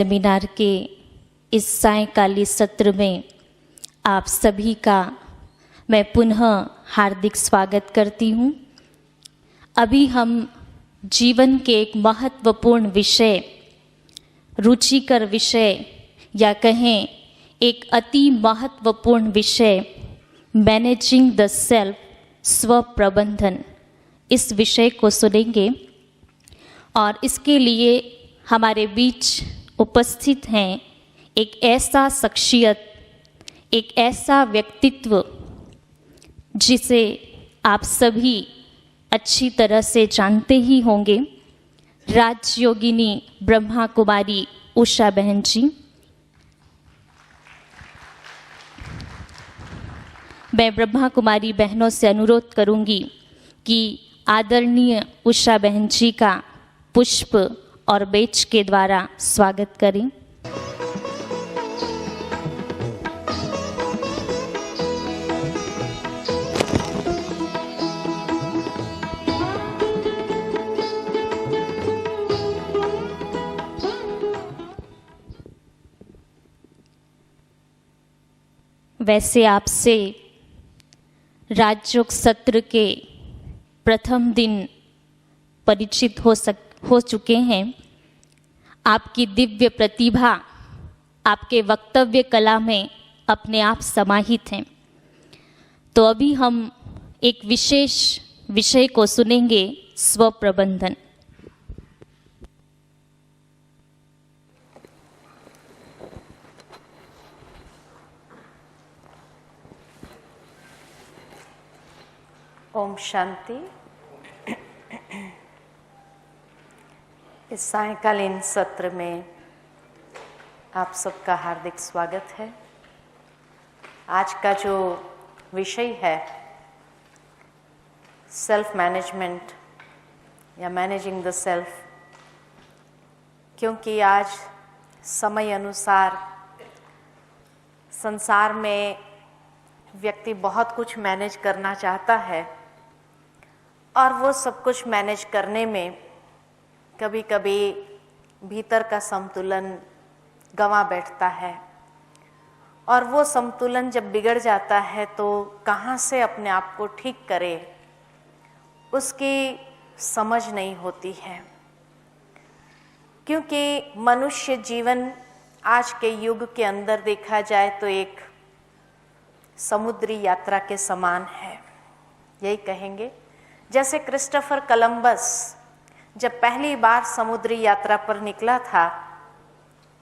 Seminar के इस सायंकालीन सत्र में आप सभी का मैं पुनः हार्दिक स्वागत करती हूँ। अभी हम जीवन के एक महत्वपूर्ण विषय, रुचिकर विषय या कहें एक अति महत्वपूर्ण विषय मैनेजिंग द सेल्फ, स्व प्रबंधन, इस विषय को सुनेंगे। और इसके लिए हमारे बीच उपस्थित हैं एक ऐसा शख्सियत, एक ऐसा व्यक्तित्व जिसे आप सभी अच्छी तरह से जानते ही होंगे, राजयोगिनी ब्रह्मा कुमारी उषा बहन जी। मैं ब्रह्मा कुमारी बहनों से अनुरोध करूंगी कि आदरणीय उषा बहन जी का पुष्प और बेच के द्वारा स्वागत करें। वैसे आपसे राजयोग सत्र के प्रथम दिन परिचित हो चुके हैं। आपकी दिव्य प्रतिभा आपके वक्तव्य कला में अपने आप समाहित हैं। तो अभी हम एक विशेष विषय को सुनेंगे, स्व प्रबंधन। ओम शांति। इस सायंकालीन सत्र में आप सबका हार्दिक स्वागत है। आज का जो विषय है सेल्फ मैनेजमेंट या मैनेजिंग द सेल्फ, क्योंकि आज समय अनुसार संसार में व्यक्ति बहुत कुछ मैनेज करना चाहता है और वो सब कुछ मैनेज करने में कभी कभी भीतर का संतुलन गंवा बैठता है, और वो संतुलन जब बिगड़ जाता है तो कहाँ से अपने आप को ठीक करे उसकी समझ नहीं होती है। क्योंकि मनुष्य जीवन आज के युग के अंदर देखा जाए तो एक समुद्री यात्रा के समान है, यही कहेंगे। जैसे क्रिस्टोफर कोलंबस जब पहली बार समुद्री यात्रा पर निकला था,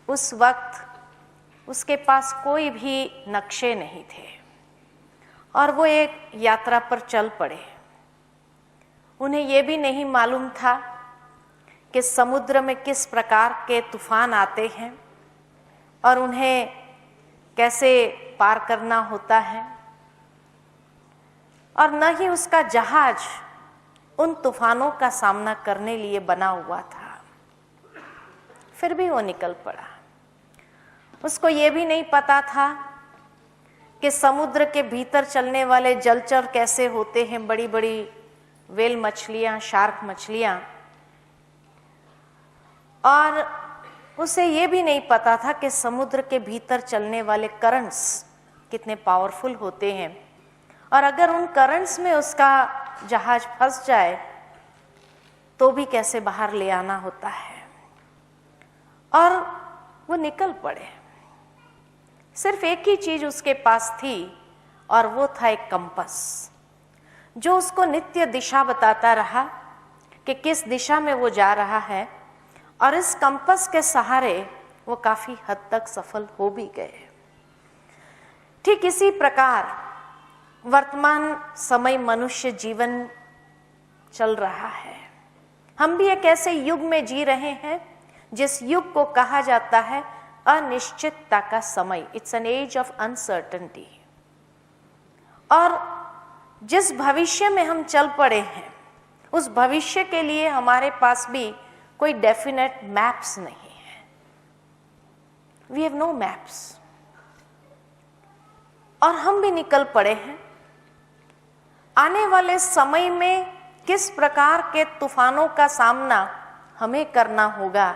उस वक्त उसके पास कोई भी नक्शे नहीं थे और वो एक यात्रा पर चल पड़े। उन्हें ये भी नहीं मालूम था कि समुद्र में किस प्रकार के तूफान आते हैं और उन्हें कैसे पार करना होता है, और न ही उसका जहाज उन तूफानों का सामना करने लिए बना हुआ था। फिर भी वो निकल पड़ा। उसको ये भी नहीं पता था कि समुद्र के भीतर चलने वाले जलचर कैसे होते हैं, बड़ी बड़ी व्हेल मछलियां, शार्क मछलियां। और उसे ये भी नहीं पता था कि समुद्र के भीतर चलने वाले करंट्स कितने पावरफुल होते हैं, और अगर उन करंट्स में उसका जहाज फंस जाए तो भी कैसे बाहर ले आना होता है। और वो निकल पड़े। सिर्फ एक ही चीज उसके पास थी और वो था एक कंपास, जो उसको नित्य दिशा बताता रहा कि किस दिशा में वो जा रहा है, और इस कंपास के सहारे वो काफी हद तक सफल हो भी गए। ठीक इसी प्रकार वर्तमान समय मनुष्य जीवन चल रहा है। हम भी एक ऐसे युग में जी रहे हैं जिस युग को कहा जाता है अनिश्चितता का समय। It's an age of uncertainty. और जिस भविष्य में हम चल पड़े हैं, उस भविष्य के लिए हमारे पास भी कोई डेफिनेट मैप्स नहीं है। We have no maps. और हम भी निकल पड़े हैं आने वाले समय में किस प्रकार के तूफानों का सामना हमें करना होगा,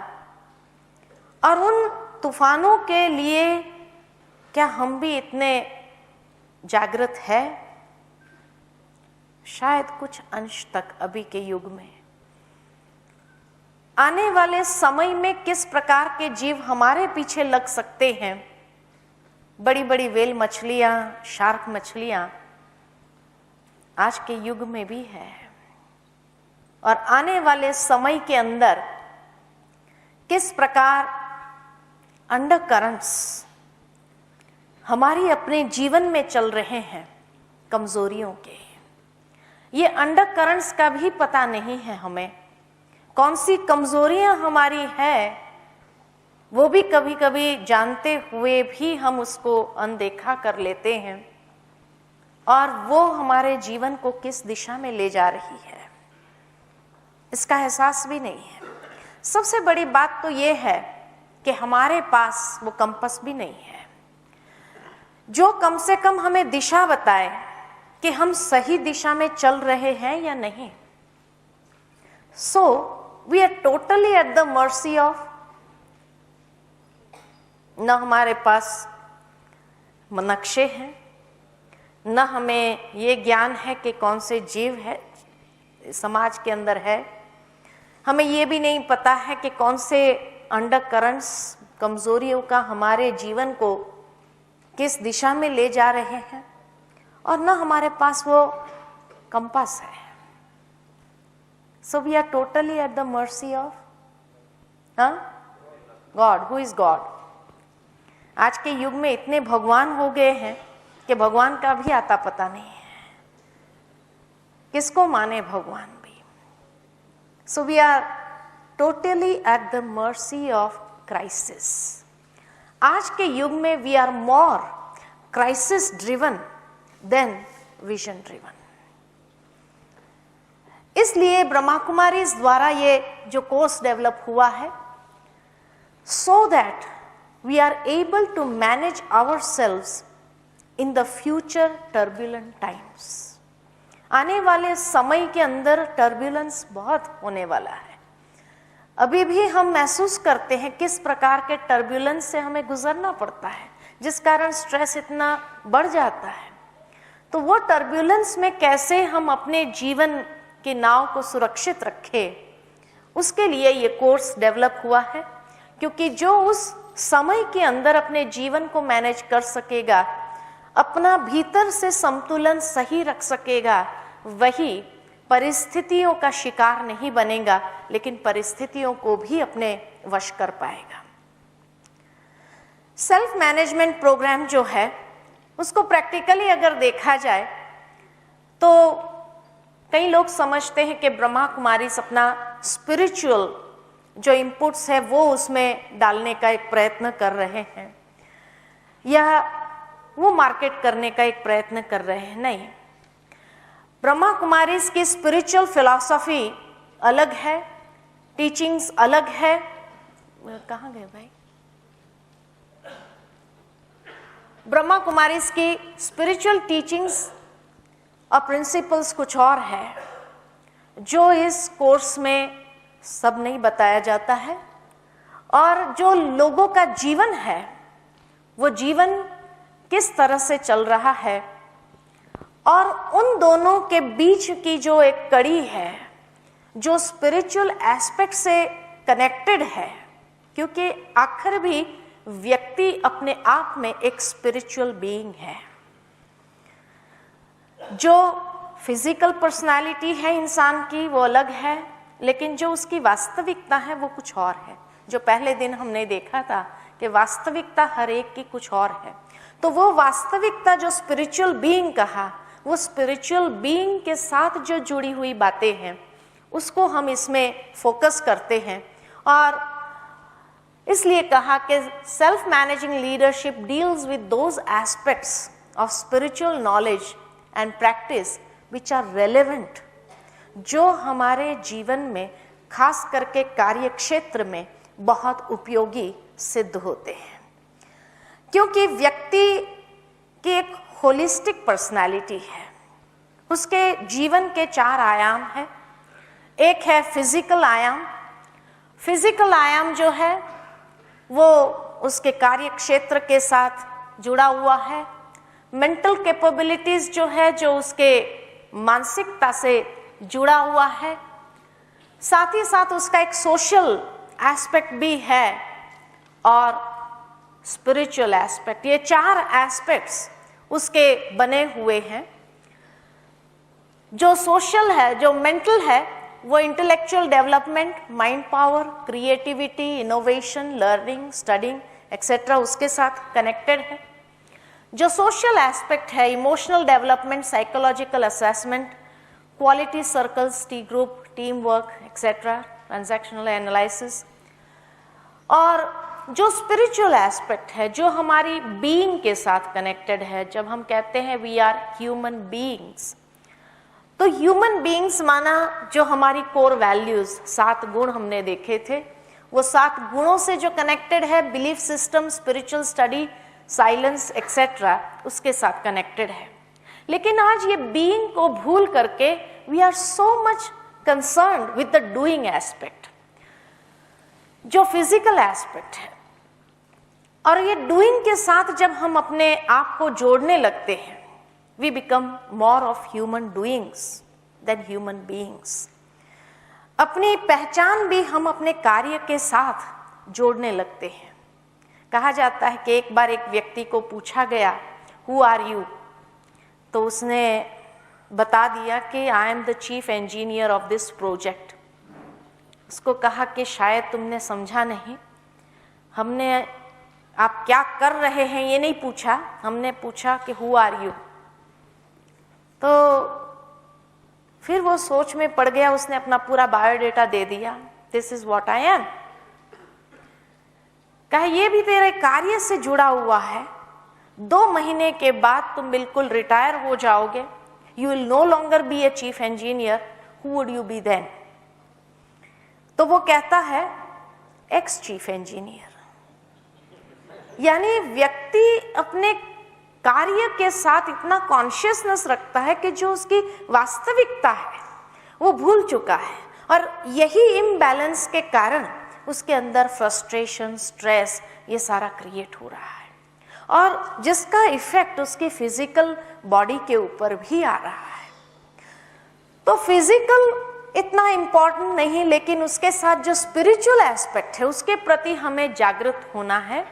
और उन तूफानों के लिए क्या हम भी इतने जागृत है? शायद कुछ अंश तक अभी के युग में। आने वाले समय में किस प्रकार के जीव हमारे पीछे लग सकते हैं? बड़ी बड़ी व्हेल मछलियां, शार्क मछलियां आज के युग में भी है। और आने वाले समय के अंदर किस प्रकार अंडरकरंट्स हमारी अपने जीवन में चल रहे हैं कमजोरियों के। ये अंडरकरंट्स का भी पता नहीं है हमें। कौन सी कमजोरियां हमारी है वो भी कभी कभी जानते हुए भी हम उसको अनदेखा कर लेते हैं, और वो हमारे जीवन को किस दिशा में ले जा रही है इसका एहसास भी नहीं है। सबसे बड़ी बात तो ये है कि हमारे पास वो कंपास भी नहीं है जो कम से कम हमें दिशा बताए कि हम सही दिशा में चल रहे हैं या नहीं। So we are totally at the mercy of, न हमारे पास नक्शे हैं, न हमें ये ज्ञान है कि कौन से जीव है समाज के अंदर है। हमें ये भी नहीं पता है कि कौन से अंडरकरंट्स कमजोरियों का हमारे जीवन को किस दिशा में ले जा रहे हैं, और न हमारे पास वो कंपास है। So we are totally at the mercy of God. Who is God? आज के युग में इतने भगवान हो गए हैं कि भगवान का भी आता पता नहीं है, किसको माने भगवान भी। So we are totally at the mercy of crisis. आज के युग में we are more crisis driven than vision driven. इसलिए ब्रह्मा कुमारी द्वारा ये जो कोर्स डेवलप हुआ है, so that we are able to manage ourselves in the future turbulent times। आने वाले समय के अंदर टर्बुलेंस बहुत होने वाला है। अभी भी हम महसूस करते हैं किस प्रकार के टर्बुलेंस से हमें गुजरना पड़ता है, जिस कारण स्ट्रेस इतना बढ़ जाता है। तो वो टर्बुलेंस में कैसे हम अपने जीवन की नाव को सुरक्षित रखें, उसके लिए ये कोर्स डेवलप हुआ है। क्योंकि जो उस समय के अंदर अपने जीवन को मैनेज कर सकेगा, अपना भीतर से संतुलन सही रख सकेगा, वही परिस्थितियों का शिकार नहीं बनेगा, लेकिन परिस्थितियों को भी अपने वश कर पाएगा। सेल्फ मैनेजमेंट प्रोग्राम जो है उसको प्रैक्टिकली अगर देखा जाए तो कई लोग समझते हैं कि ब्रह्मा कुमारी अपना स्पिरिचुअल जो इनपुट्स है वो उसमें डालने का एक प्रयत्न कर रहे हैं, या वो मार्केट करने का एक प्रयत्न कर रहे हैं। नहीं, ब्रह्मा कुमारी की स्पिरिचुअल फिलॉसफी अलग है, टीचिंग्स अलग है। कहाँ गए भाई? ब्रह्मा कुमारी की स्पिरिचुअल टीचिंग्स और प्रिंसिपल्स कुछ और है जो इस कोर्स में सब नहीं बताया जाता है, और जो लोगों का जीवन है वो जीवन किस तरह से चल रहा है, और उन दोनों के बीच की जो एक कड़ी है जो स्पिरिचुअल एस्पेक्ट से कनेक्टेड है। क्योंकि आखिर भी व्यक्ति अपने आप में एक स्पिरिचुअल बीइंग है। जो फिजिकल पर्सनालिटी है इंसान की वो अलग है, लेकिन जो उसकी वास्तविकता है वो कुछ और है। जो पहले दिन हमने देखा था कि वास्तविकता हर एक की कुछ और है, तो वो वास्तविकता जो स्पिरिचुअल बीइंग कहा, वो स्पिरिचुअल बीइंग के साथ जो जुड़ी हुई बातें हैं उसको हम इसमें फोकस करते हैं। और इसलिए कहा कि self managing leadership deals with those aspects of spiritual knowledge and practice which are relevant, जो हमारे जीवन में खास करके कार्य क्षेत्र में बहुत उपयोगी सिद्ध होते हैं। क्योंकि व्यक्ति की एक होलिस्टिक पर्सनालिटी है, उसके जीवन के 4 आयाम हैं। एक है फिजिकल आयाम। फिजिकल आयाम जो है वो उसके कार्य क्षेत्र के साथ जुड़ा हुआ है। मेंटल कैपेबिलिटीज जो है, जो उसके मानसिकता से जुड़ा हुआ है। साथ ही साथ उसका एक सोशल एस्पेक्ट भी है और स्पिरिचुअल एस्पेक्ट। ये 4 एस्पेक्ट्स उसके बने हुए हैं। जो सोशल है, जो मेंटल है, वो intellectual development, mind power, creativity, innovation, learning, studying etcetera उसके साथ कनेक्टेड है। जो सोशल एस्पेक्ट है, emotional development, psychological assessment, quality circles, T group, team work etcetera, transactional analysis. और जो स्पिरिचुअल एस्पेक्ट है, जो हमारी बीइंग के साथ कनेक्टेड है। जब हम कहते हैं वी आर ह्यूमन बीइंग्स, तो ह्यूमन बीइंग्स माना जो हमारी कोर वैल्यूज 7 गुण हमने देखे थे, वो 7 गुणों से जो कनेक्टेड है, belief system, spiritual study, silence etcetera, उसके साथ कनेक्टेड है। लेकिन आज ये बीइंग को भूल करके we are so much concerned with the doing aspect, जो फिजिकल एस्पेक्ट है। और ये डूइंग के साथ जब हम अपने आप को जोड़ने लगते हैं, we become more of human doings than human beings। अपनी पहचान भी हम अपने कार्य के साथ जोड़ने लगते हैं। कहा जाता है कि एक बार एक व्यक्ति को पूछा गया, Who are you? तो उसने बता दिया कि I am the chief engineer of this project। उसको कहा कि शायद तुमने समझा नहीं, हमने आप क्या कर रहे हैं ये नहीं पूछा, हमने पूछा कि Who are you? तो फिर वो सोच में पड़ गया, उसने अपना पूरा बायोडेटा दे दिया, this is what I am. कहा ये भी तेरे कार्य से जुड़ा हुआ है, 2 महीने के बाद तुम बिल्कुल रिटायर हो जाओगे, you will no longer be a chief engineer, who would you be then? तो वो कहता है एक्स चीफ इंजीनियर। यानी व्यक्ति अपने कार्य के साथ इतना कॉन्शियसनेस रखता है कि जो उसकी वास्तविकता है वो भूल चुका है। और यही इम्बैलेंस के कारण उसके अंदर फ्रस्ट्रेशन, स्ट्रेस, ये सारा क्रिएट हो रहा है, और जिसका इफेक्ट उसकी फिजिकल बॉडी के ऊपर भी आ रहा है। तो फिजिकल इतना इम्पॉर्टेंट नहीं, लेकिन उसके साथ जो स्पिरिचुअल एस्पेक्ट है उसके प्रति हमें जागृत होना है,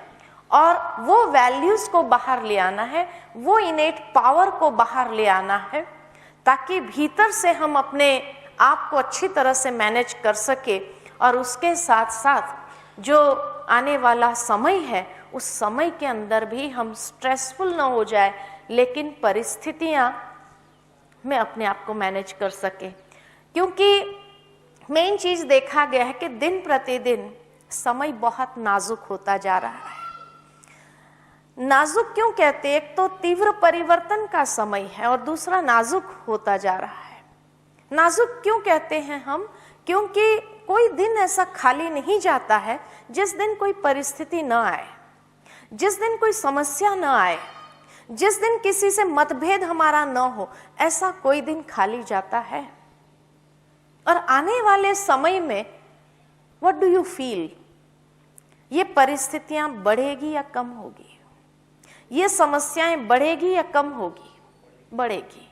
और वो वैल्यूज को बाहर ले आना है, वो इनेट पावर को बाहर ले आना है, ताकि भीतर से हम अपने आप को अच्छी तरह से मैनेज कर सके। और उसके साथ साथ जो आने वाला समय है, उस समय के अंदर भी हम स्ट्रेसफुल ना हो जाए, लेकिन परिस्थितियां में अपने आप को मैनेज कर सके। क्योंकि मेन चीज देखा गया है कि दिन प्रतिदिन समय बहुत नाजुक होता जा रहा है। नाजुक क्यों कहते हैं? एक तो तीव्र परिवर्तन का समय है और दूसरा नाजुक होता जा रहा है। नाजुक क्यों कहते हैं हम? क्योंकि कोई दिन ऐसा खाली नहीं जाता है जिस दिन कोई परिस्थिति न आए, जिस दिन कोई समस्या न आए, जिस दिन किसी से मतभेद हमारा न हो, ऐसा कोई दिन खाली जाता है। और आने वाले समय में व्हाट डू यू फील? ये परिस्थितियां बढ़ेगी या कम होगी? ये समस्याएं बढ़ेगी या कम होगी? बढ़ेगी।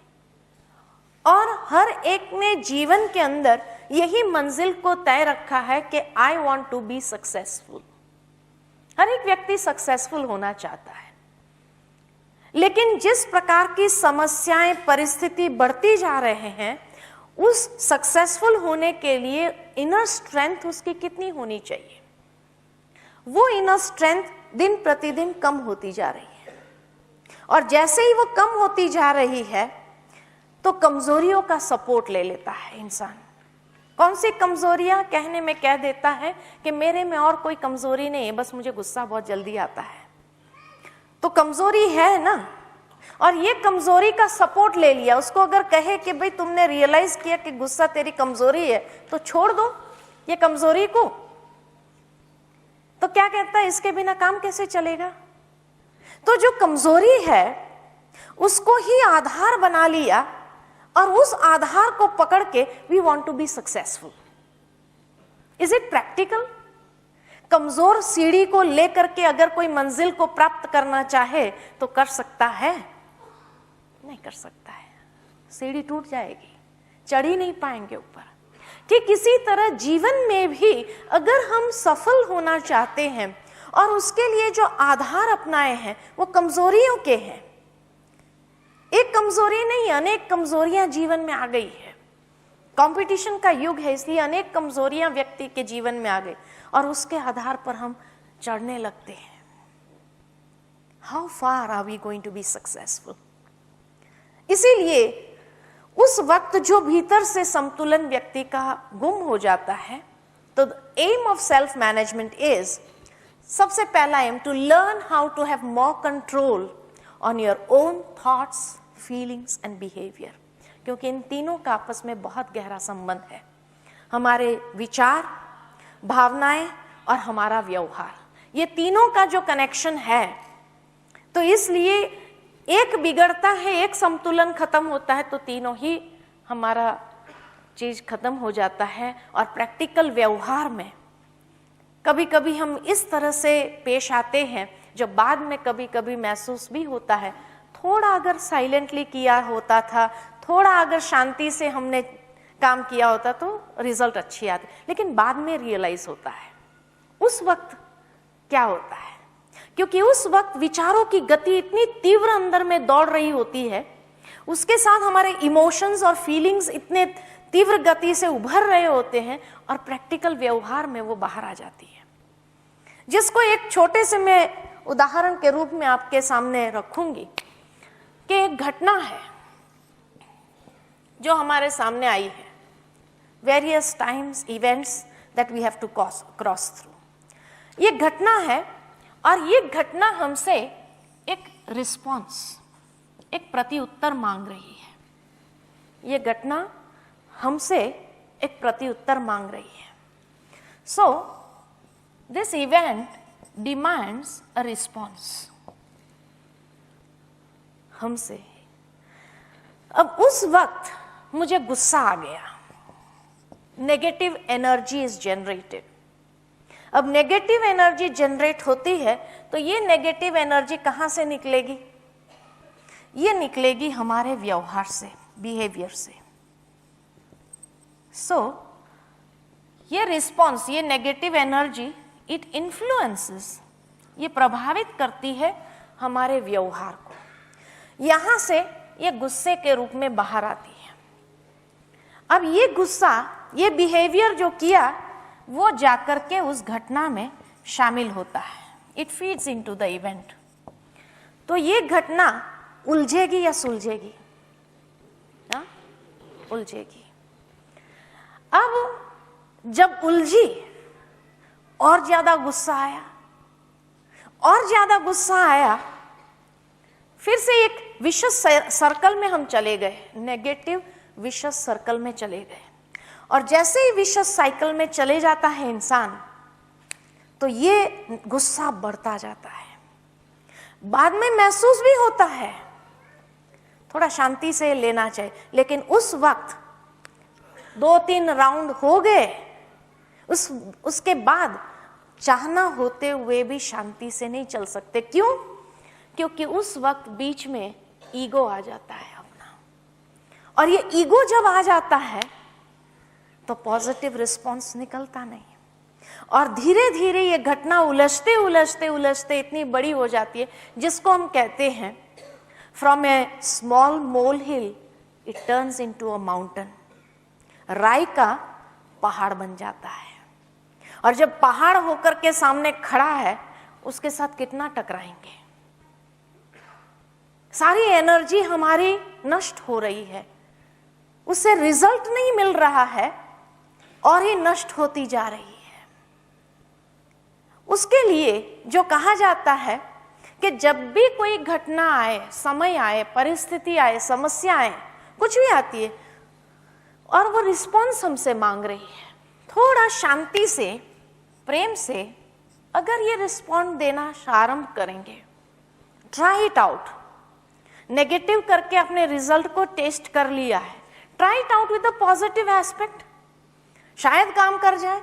और हर एक ने जीवन के अंदर यही मंजिल को तय रखा है कि I want to be successful. हर एक व्यक्ति सक्सेसफुल होना चाहता है, लेकिन जिस प्रकार की समस्याएं, परिस्थिति बढ़ती जा रहे हैं, उस सक्सेसफुल होने के लिए इनर स्ट्रेंथ उसकी कितनी होनी चाहिए? वो इनर स्ट्रेंथ दिन प्रतिदिन कम होती जा रही है। और जैसे ही वो कम होती जा रही है तो कमजोरियों का सपोर्ट ले लेता है इंसान। कौन सी कमजोरियां? कहने में कह देता है कि मेरे में और कोई कमजोरी नहीं है, बस मुझे गुस्सा बहुत जल्दी आता है। तो कमजोरी है ना, और ये कमजोरी का सपोर्ट ले लिया। उसको अगर कहे कि भाई तुमने रियलाइज किया कि गुस्सा तेरी कमजोरी है, तो छोड़ दो ये कमजोरी को, तो क्या कहता है, इसके बिना काम कैसे चलेगा? तो जो कमजोरी है उसको ही आधार बना लिया, और उस आधार को पकड़ के we want to be successful. Is it practical? कमजोर सीढ़ी को लेकर के अगर कोई मंजिल को प्राप्त करना चाहे तो कर सकता है? नहीं कर सकता है, सीढ़ी टूट जाएगी, चढ़ ही नहीं पाएंगे ऊपर। ठीक इसी तरह जीवन में भी अगर हम सफल होना चाहते हैं और उसके लिए जो आधार अपनाए हैं वो कमजोरियों के हैं, एक कमजोरी नहीं अनेक कमजोरियां जीवन में आ गई है। कंपटीशन का युग है, इसलिए अनेक कमजोरियां व्यक्ति के जीवन में आ गई और उसके आधार पर हम चढ़ने लगते हैं। How far are we going to be successful? इसीलिए उस वक्त जो भीतर से संतुलन व्यक्ति का गुम हो जाता है, तो aim of self management is, सबसे पहला aim, to learn how to have more control on your own thoughts, feelings and behaviour. क्योंकि इन तीनों का आपस में बहुत गहरा संबंध है, हमारे विचार, भावनाएं और हमारा व्यवहार, ये तीनों का जो कनेक्शन है। तो इसलिए एक बिगड़ता है, एक संतुलन खत्म होता है, तो तीनों ही हमारा चीज खत्म हो जाता है। और प्रैक्टिकल व्यवहार में कभी कभी हम इस तरह से पेश आते हैं जो बाद में कभी कभी महसूस भी होता है, थोड़ा अगर साइलेंटली किया होता था, थोड़ा अगर शांति से हमने काम किया होता तो रिजल्ट अच्छी आती, लेकिन बाद में रियलाइज होता है। उस वक्त क्या होता है, क्योंकि उस वक्त विचारों की गति इतनी तीव्र अंदर में दौड़ रही होती है, उसके साथ हमारे इमोशंस और फीलिंग्स इतने तीव्र गति से उभर रहे होते हैं और प्रैक्टिकल व्यवहार में वो बाहर आ जाती है। जिसको एक छोटे से मैं उदाहरण के रूप में आपके सामने रखूंगी कि एक घटना है जो हमारे सामने आई है, various times, events that we have to cross through. ये घटना है और ये घटना हमसे एक रिस्पॉन्स, एक प्रत्युत्तर मांग रही है। ये घटना हमसे एक प्रत्युत्तर मांग रही है। So this event demands a response हमसे। अब उस वक्त मुझे गुस्सा आ गया, नेगेटिव एनर्जी इज जनरेटेड। अब नेगेटिव एनर्जी जनरेट होती है तो ये नेगेटिव एनर्जी कहां से निकलेगी? ये निकलेगी हमारे व्यवहार से, बिहेवियर से। सो ये रिस्पॉन्स, ये नेगेटिव एनर्जी, इट इन्फ्लुएंसेस, ये प्रभावित करती है हमारे व्यवहार को। यहां से ये गुस्से के रूप में बाहर आती है। अब ये गुस्सा, ये बिहेवियर जो किया, वो जाकर के उस घटना में शामिल होता है। It feeds into the event. तो ये घटना उलझेगी या सुलझेगी? ना, उलझेगी। अब जब उलझी और ज्यादा गुस्सा आया, और ज्यादा गुस्सा आया, फिर से एक विशेष सर्कल में हम चले गए, नेगेटिव विशेष सर्कल में चले गए। और जैसे ही विशेष साइकिल में चले जाता है इंसान, तो ये गुस्सा बढ़ता जाता है। बाद में महसूस भी होता है, थोड़ा शांति से लेना चाहिए, लेकिन उस वक्त 2-3 राउंड हो गए, उसके बाद चाहना होते हुए भी शांति से नहीं चल सकते। क्यों? क्योंकि उस वक्त बीच में ईगो आ जाता है अपना, और ये ईगो जब आ जाता है तो पॉजिटिव रिस्पॉन्स निकलता नहीं, और धीरे धीरे ये घटना उलझते उलझते उलझते इतनी बड़ी हो जाती है, जिसको हम कहते हैं from A small mole hill it turns into a mountain. राई का पहाड़ बन जाता है, और जब पहाड़ होकर के सामने खड़ा है, उसके साथ कितना टकराएंगे। सारी एनर्जी हमारी नष्ट हो रही है, उससे रिजल्ट नहीं मिल रहा है और ये नष्ट होती जा रही है। उसके लिए जो कहा जाता है कि जब भी कोई घटना आए, समय आए, परिस्थिति आए, समस्या आए, कुछ भी आती है और वो रिस्पॉन्स हमसे मांग रही है, थोड़ा शांति से, प्रेम से अगर ये रिस्पॉन्ड देना आरंभ करेंगे, ट्राई इट आउट। नेगेटिव करके अपने रिजल्ट को टेस्ट कर लिया है, try it out with a positive aspect, शायद काम कर जाए।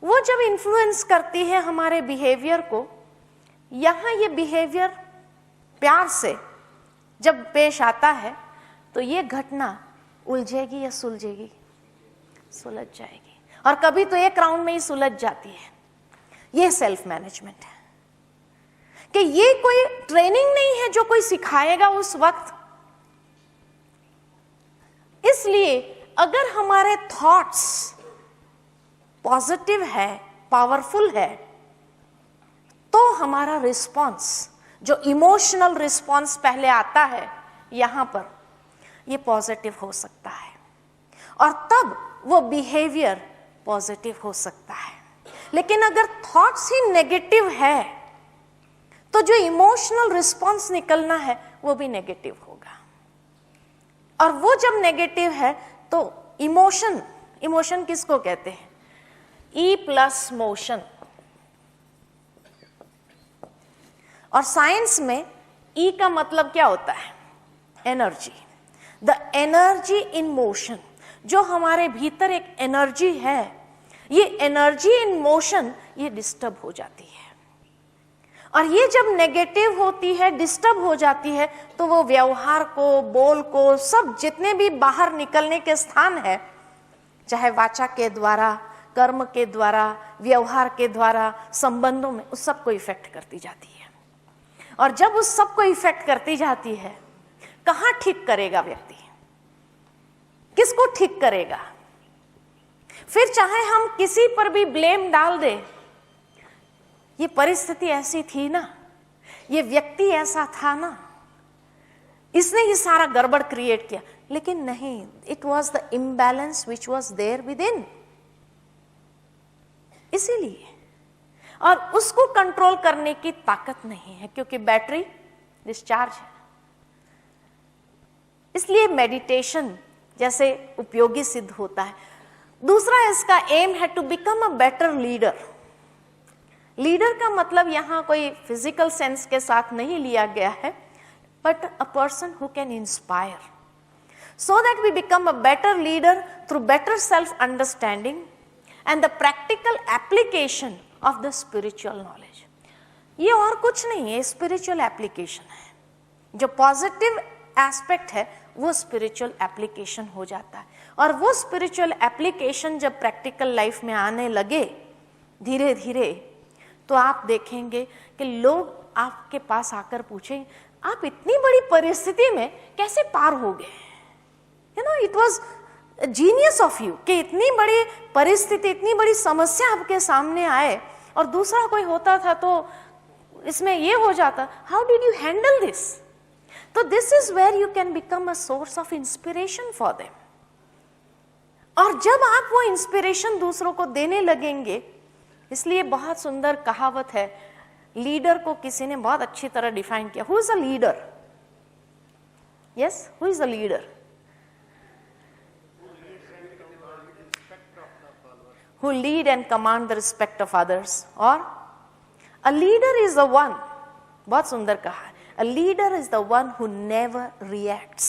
वो जब इन्फ्लुएंस करती है हमारे बिहेवियर को, यहां ये बिहेवियर प्यार से जब पेश आता है तो ये घटना उलझेगी या सुलझेगी? सुलझ जाएगी, और कभी तो एक राउंड में ही सुलझ जाती है। ये सेल्फ मैनेजमेंट है कि ये कोई ट्रेनिंग नहीं है जो कोई सिखाएगा उस वक्त। इसलिए अगर हमारे थॉट्स पॉजिटिव है, पावरफुल है, तो हमारा रिस्पॉन्स, जो इमोशनल रिस्पॉन्स पहले आता है यहां पर, ये पॉजिटिव हो सकता है, और तब वो बिहेवियर पॉजिटिव हो सकता है। लेकिन अगर थॉट्स ही नेगेटिव है तो जो इमोशनल रिस्पॉन्स निकलना है वो भी नेगेटिव होगा, और वो जब नेगेटिव है तो इमोशन किसको कहते हैं? E plus motion. और साइंस में ई का मतलब क्या होता है? Energy. The energy in motion, जो हमारे भीतर एक एनर्जी है, ये एनर्जी इन मोशन ये डिस्टर्ब हो जाती है, और ये जब नेगेटिव होती है, डिस्टर्ब हो जाती है, तो वो व्यवहार को, बोल को, सब जितने भी बाहर निकलने के स्थान है, चाहे वाचा के द्वारा, कर्म के द्वारा, व्यवहार के द्वारा, संबंधों में, उस सबको इफेक्ट करती जाती है। और जब उस सबको इफेक्ट करती जाती है, कहां ठीक करेगा व्यक्ति? किसको ठीक करेगा? फिर चाहे हम किसी पर भी ब्लेम डाल दे, ये परिस्थिति ऐसी थी ना, ये व्यक्ति ऐसा था ना, इसने ये सारा गड़बड़ क्रिएट किया, लेकिन नहीं, it was the imbalance which was there within. इसीलिए, और उसको कंट्रोल करने की ताकत नहीं है, क्योंकि बैटरी डिस्चार्ज है। इसलिए मेडिटेशन जैसे उपयोगी सिद्ध होता है। दूसरा इसका एम है to become a better leader. Leader का मतलब यहां कोई फिजिकल सेंस के साथ नहीं लिया गया है, but a person who can inspire, so that we become a better leader through better self understanding and the practical application of the spiritual knowledge. ये और कुछ नहीं है, स्पिरिचुअल एप्लीकेशन है। जो पॉजिटिव एस्पेक्ट है वो स्पिरिचुअल एप्लीकेशन हो जाता है, और वो स्पिरिचुअल एप्लीकेशन जब प्रैक्टिकल लाइफ में आने लगे धीरे धीरे, तो आप देखेंगे कि लोग आपके पास आकर पूछें, आप इतनी बड़ी परिस्थिति में कैसे पार हो गए? You know, it was genius of you कि इतनी बड़ी परिस्थिति, इतनी बड़ी समस्या आपके सामने आए, और दूसरा कोई होता था तो इसमें ये हो जाता, how did you handle this? तो this is where you can become a source of inspiration for them. और जब आप वो इंस्पिरेशन दूसरों को देने लगेंगे, इसलिए बहुत सुंदर कहावत है, लीडर को किसी ने बहुत अच्छी तरह डिफाइन किया। Who is a leader? Yes, who is a leader? Who lead and command the respect of others, or a leader is the one, बहुत सुंदर कहा है, a leader is the one who never reacts,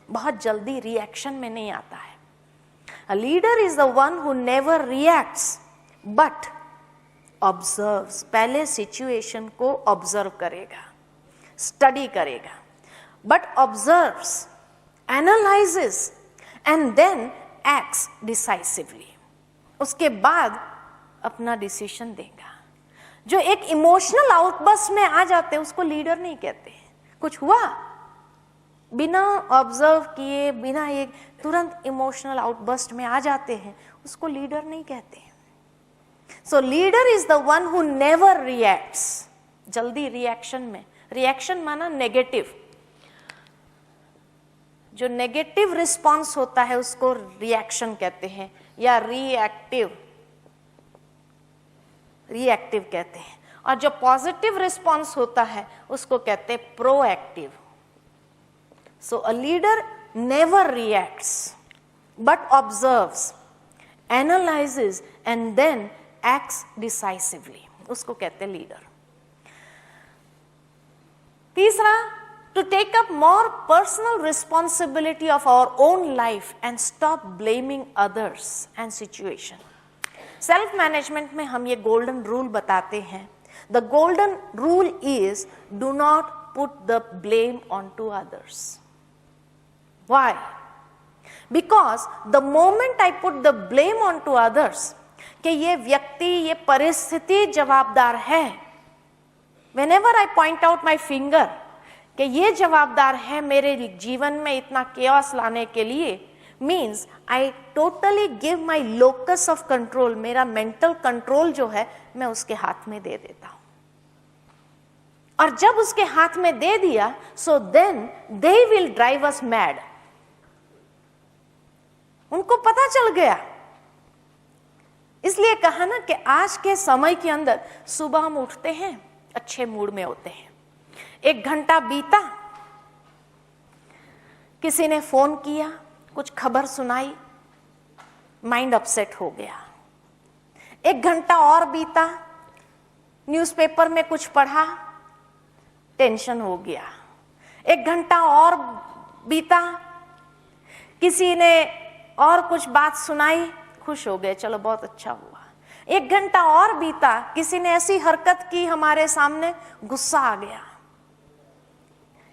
बहुत जल्दी reaction में नहीं आता है। A leader is the one who never reacts but observes, पहले सिचुएशन को ऑब्जर्व करेगा, स्टडी करेगा, but observes, analyzes and then acts decisively, उसके बाद अपना डिसीजन देगा। जो एक इमोशनल आउटबर्स्ट में आ जाते हैं उसको लीडर नहीं कहते। कुछ हुआ, बिना ऑब्जर्व किए, बिना एक तुरंत इमोशनल आउटबर्स्ट में आ जाते हैं, उसको लीडर नहीं कहते। So leader is the one who never reacts, जल्दी रिएक्शन में, रिएक्शन माना नेगेटिव, जो नेगेटिव रिस्पॉन्स होता है उसको रिएक्शन कहते हैं, या रिएक्टिव कहते हैं, और जो पॉजिटिव रिस्पॉन्स होता है उसको कहते हैं proactive. So a leader never reacts but observes, analyses and then acts decisively, उसको कहते हैं लीडर। तीसरा, to take up more personal responsibility of our own life and stop blaming others and situation. Self management में हम ये golden rule बताते हैं. The golden rule is do not put the blame on to others. Why? Because the moment I put the blame on to others, कि ये व्यक्ति, ये परिस्थिति जवाबदार है, whenever I point out my finger कि ये जवाबदार है मेरे जीवन में इतना chaos लाने के लिए, means I totally give my locus of control, मेरा mental control जो है मैं उसके हाथ में दे देता हूं. और जब उसके हाथ में दे दिया, so then they will drive us mad. उनको पता चल गया. इसलिए कहा ना कि आज के समय के अंदर सुबह हम उठते हैं, अच्छे मूड में होते हैं, 1 घंटा बीता, किसी ने फोन किया, कुछ खबर सुनाई, माइंड अपसेट हो गया. 1 घंटा और बीता, न्यूज़पेपर में कुछ पढ़ा, टेंशन हो गया. 1 घंटा और बीता, किसी ने और कुछ बात सुनाई, खुश हो गए, चलो बहुत अच्छा हुआ. 1 घंटा और बीता, किसी ने ऐसी हरकत की हमारे सामने, गुस्सा आ गया.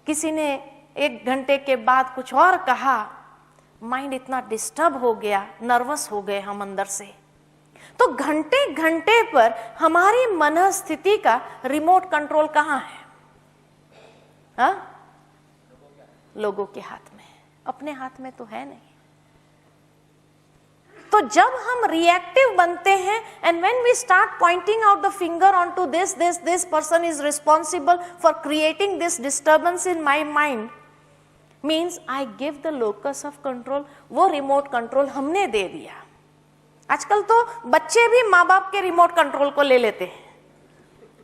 किसी ने 1 घंटे के बाद कुछ और कहा, माइंड इतना डिस्टर्ब हो गया, नर्वस हो गए हम अंदर से. तो घंटे घंटे पर हमारी मनस्थिति का रिमोट कंट्रोल कहाँ है? हाँ? लोगों के हाथ में, अपने हाथ में तो है नहीं. तो जब हम रिएक्टिव बनते हैं, and when we start pointing out the finger on to this person is responsible for creating this disturbance in my mind, means I give the locus of control. वो रिमोट कंट्रोल हमने दे दिया. आजकल तो बच्चे भी माँ बाप के रिमोट कंट्रोल को ले लेते हैं.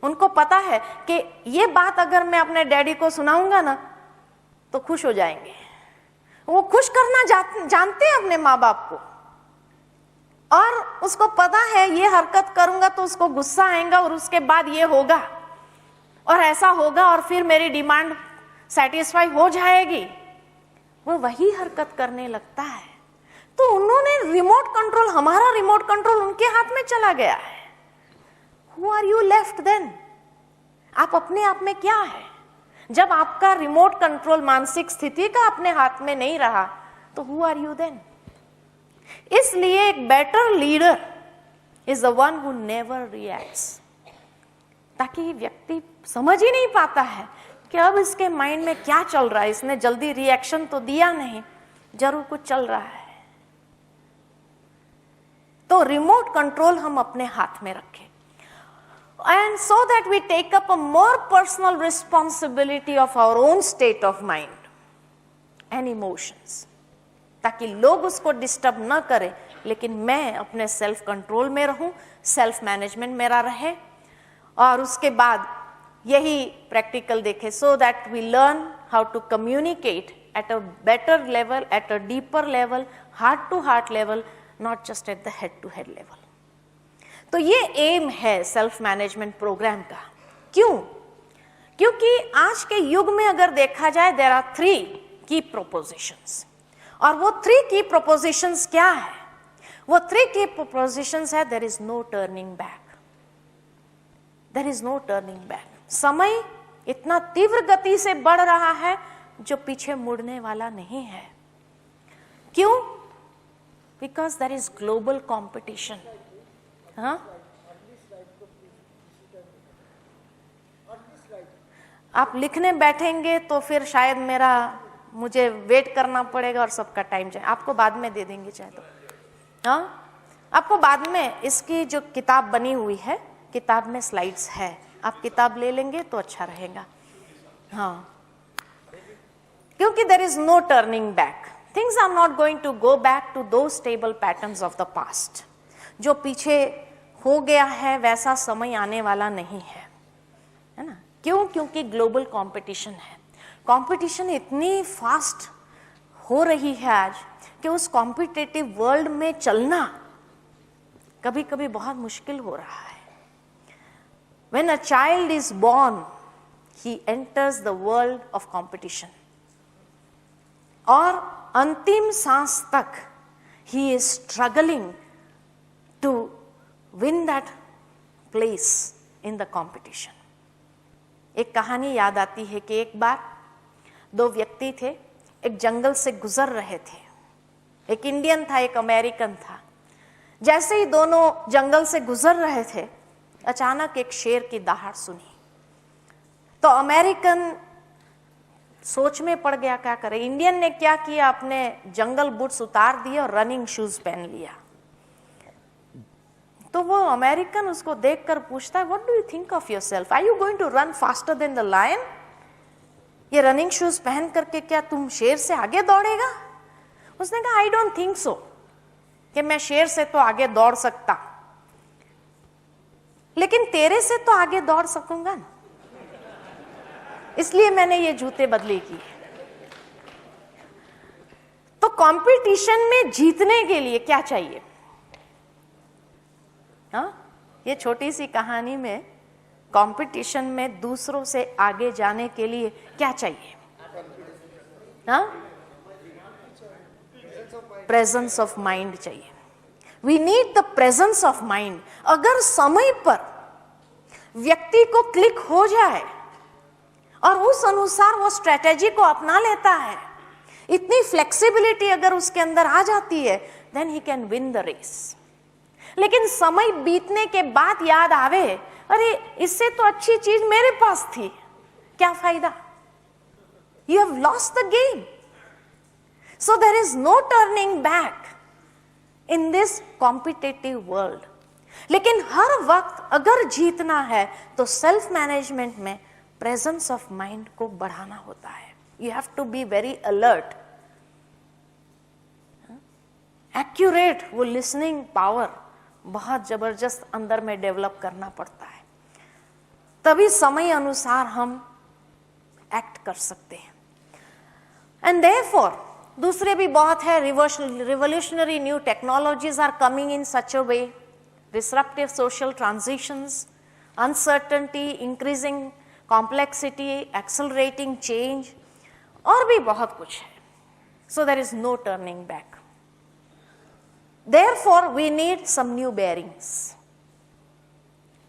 उनको पता है कि ये बात अगर मैं अपने डैडी को सुनाऊंगा ना तो खुश हो जाएंगे. वो खुश करना जानते हैं अपने माँ बाप को, और उसको पता है ये हरकत करूंगा तो उसको गुस्सा आएगा और उसके बाद ये होगा और ऐसा होगा और फिर मेरी डिमांड सेटिस्फाई हो जाएगी. वो वही हरकत करने लगता है. तो उन्होंने रिमोट कंट्रोल, हमारा रिमोट कंट्रोल उनके हाथ में चला गया है. Who are you left then? आप अपने आप में क्या है? जब आपका रिमोट कंट्रोल मानसिक स्थिति का अपने हाथ में नहीं रहा तो who are you then? इसलिए एक better leader is the one who never reacts. ताकि व्यक्ति समझ ही नहीं पाता है कि अब इसके माइंड में क्या चल रहा है. इसने जल्दी रिएक्शन तो दिया नहीं, जरूर कुछ चल रहा है. तो रिमोट कंट्रोल हम अपने हाथ में रखें, and so that we take up a more personal responsibility of our own state of mind and emotions, ताकि लोग उसको डिस्टर्ब न करें, लेकिन मैं अपने सेल्फ कंट्रोल में रहूं, सेल्फ मैनेजमेंट मेरा रहे. और उसके बाद यही प्रैक्टिकल देखें, so that we learn how to communicate at a better level, at a deeper level, heart to heart level, not just at the head to head level. तो ये एम है सेल्फ मैनेजमेंट प्रोग्राम का. क्यों? क्योंकि आज के युग में अगर देखा जाए, देयर आर 3 की प्रोपोजिशंस. और वो 3 की प्रोपोजिशंस क्या है? वो 3 की प्रोपोजिशंस है, there is no turning back. There is no turning back. समय इतना तीव्र गति से बढ़ रहा है जो पीछे मुड़ने वाला नहीं है. क्यों? Because there is global competition. हाँ, आप लिखने बैठेंगे तो फिर शायद मुझे वेट करना पड़ेगा और सबका टाइम जाए. आपको बाद में दे देंगे चाहे तो. हाँ, आपको बाद में इसकी जो किताब बनी हुई है, किताब में स्लाइड्स है, आप किताब ले लेंगे तो अच्छा रहेगा. हाँ, क्योंकि there is no turning back. Things are not going to go back to those stable patterns of the past. जो पीछे हो गया है वैसा समय आने वाला नहीं है ना. क्यों? क्योंकि ग्लोबल कंपटीशन है. कंपटीशन इतनी फास्ट हो रही है आज कि उस कॉम्पिटिटिव वर्ल्ड में चलना कभी कभी बहुत मुश्किल हो रहा है. When a child is born, he enters the world of competition. और अंतिम सांस तक he is struggling to win that place in the competition. एक कहानी याद आती है कि एक बार दो व्यक्ति थे, एक जंगल से गुजर रहे थे। एक इंडियन था, एक अमेरिकन था। जैसे ही दोनों जंगल से गुजर रहे थे, अचानक एक शेर की दहाड़ सुनी। तो अमेरिकन सोच में पड़ गया, क्या करे। इंडियन ने क्या किया, अपने जंगल बूट्स उतार दिए और रनिंग शूज पहन लिया। तो वो अमेरिकन उसको देखकर पूछता है, what do you think of yourself, are you going to run faster than the lion? ये रनिंग शूज पहन करके क्या तुम शेर से आगे दौड़ेगा? उसने कहा, आई डोंट थिंक सो, कि मैं शेर से तो आगे दौड़ सकता, लेकिन तेरे से तो आगे दौड़ सकूंगा ना, इसलिए मैंने ये जूते बदले किए। तो कंपटीशन में जीतने के लिए क्या चाहिए? हाँ, ये छोटी सी कहानी में कंपटीशन में दूसरों से आगे जाने के लिए क्या चाहिए? हाँ, प्रेजेंस ऑफ माइंड चाहिए। We need the presence of mind. अगर समय पर व्यक्ति को क्लिक हो जाए और उस अनुसार वो स्ट्रेटेजी को अपना लेता है, इतनी फ्लेक्सिबिलिटी अगर उसके अंदर आ जाती है, then he can win the race. लेकिन समय बीतने के बाद याद आवे, अरे इससे तो अच्छी चीज मेरे पास थी, क्या फायदा? You have lost the game. So there is no turning back in this competitive world. लेकिन हर वक्त अगर जीतना है तो सेल्फ मैनेजमेंट में प्रेजेंस ऑफ माइंड को बढ़ाना होता है। You have to be very alert, accurate. वो लिसनिंग पावर बहुत जबरदस्त अंदर में डेवलप करना पड़ता है, तभी समय अनुसार हम एक्ट कर सकते हैं। एंड देयरफॉर दूसरे भी बहुत है। Revolutionary new technologies are coming in such a way, disruptive social transitions, uncertainty, increasing complexity, accelerating change, और भी बहुत कुछ है। So there is no turning back. Therefore, we need some new bearings.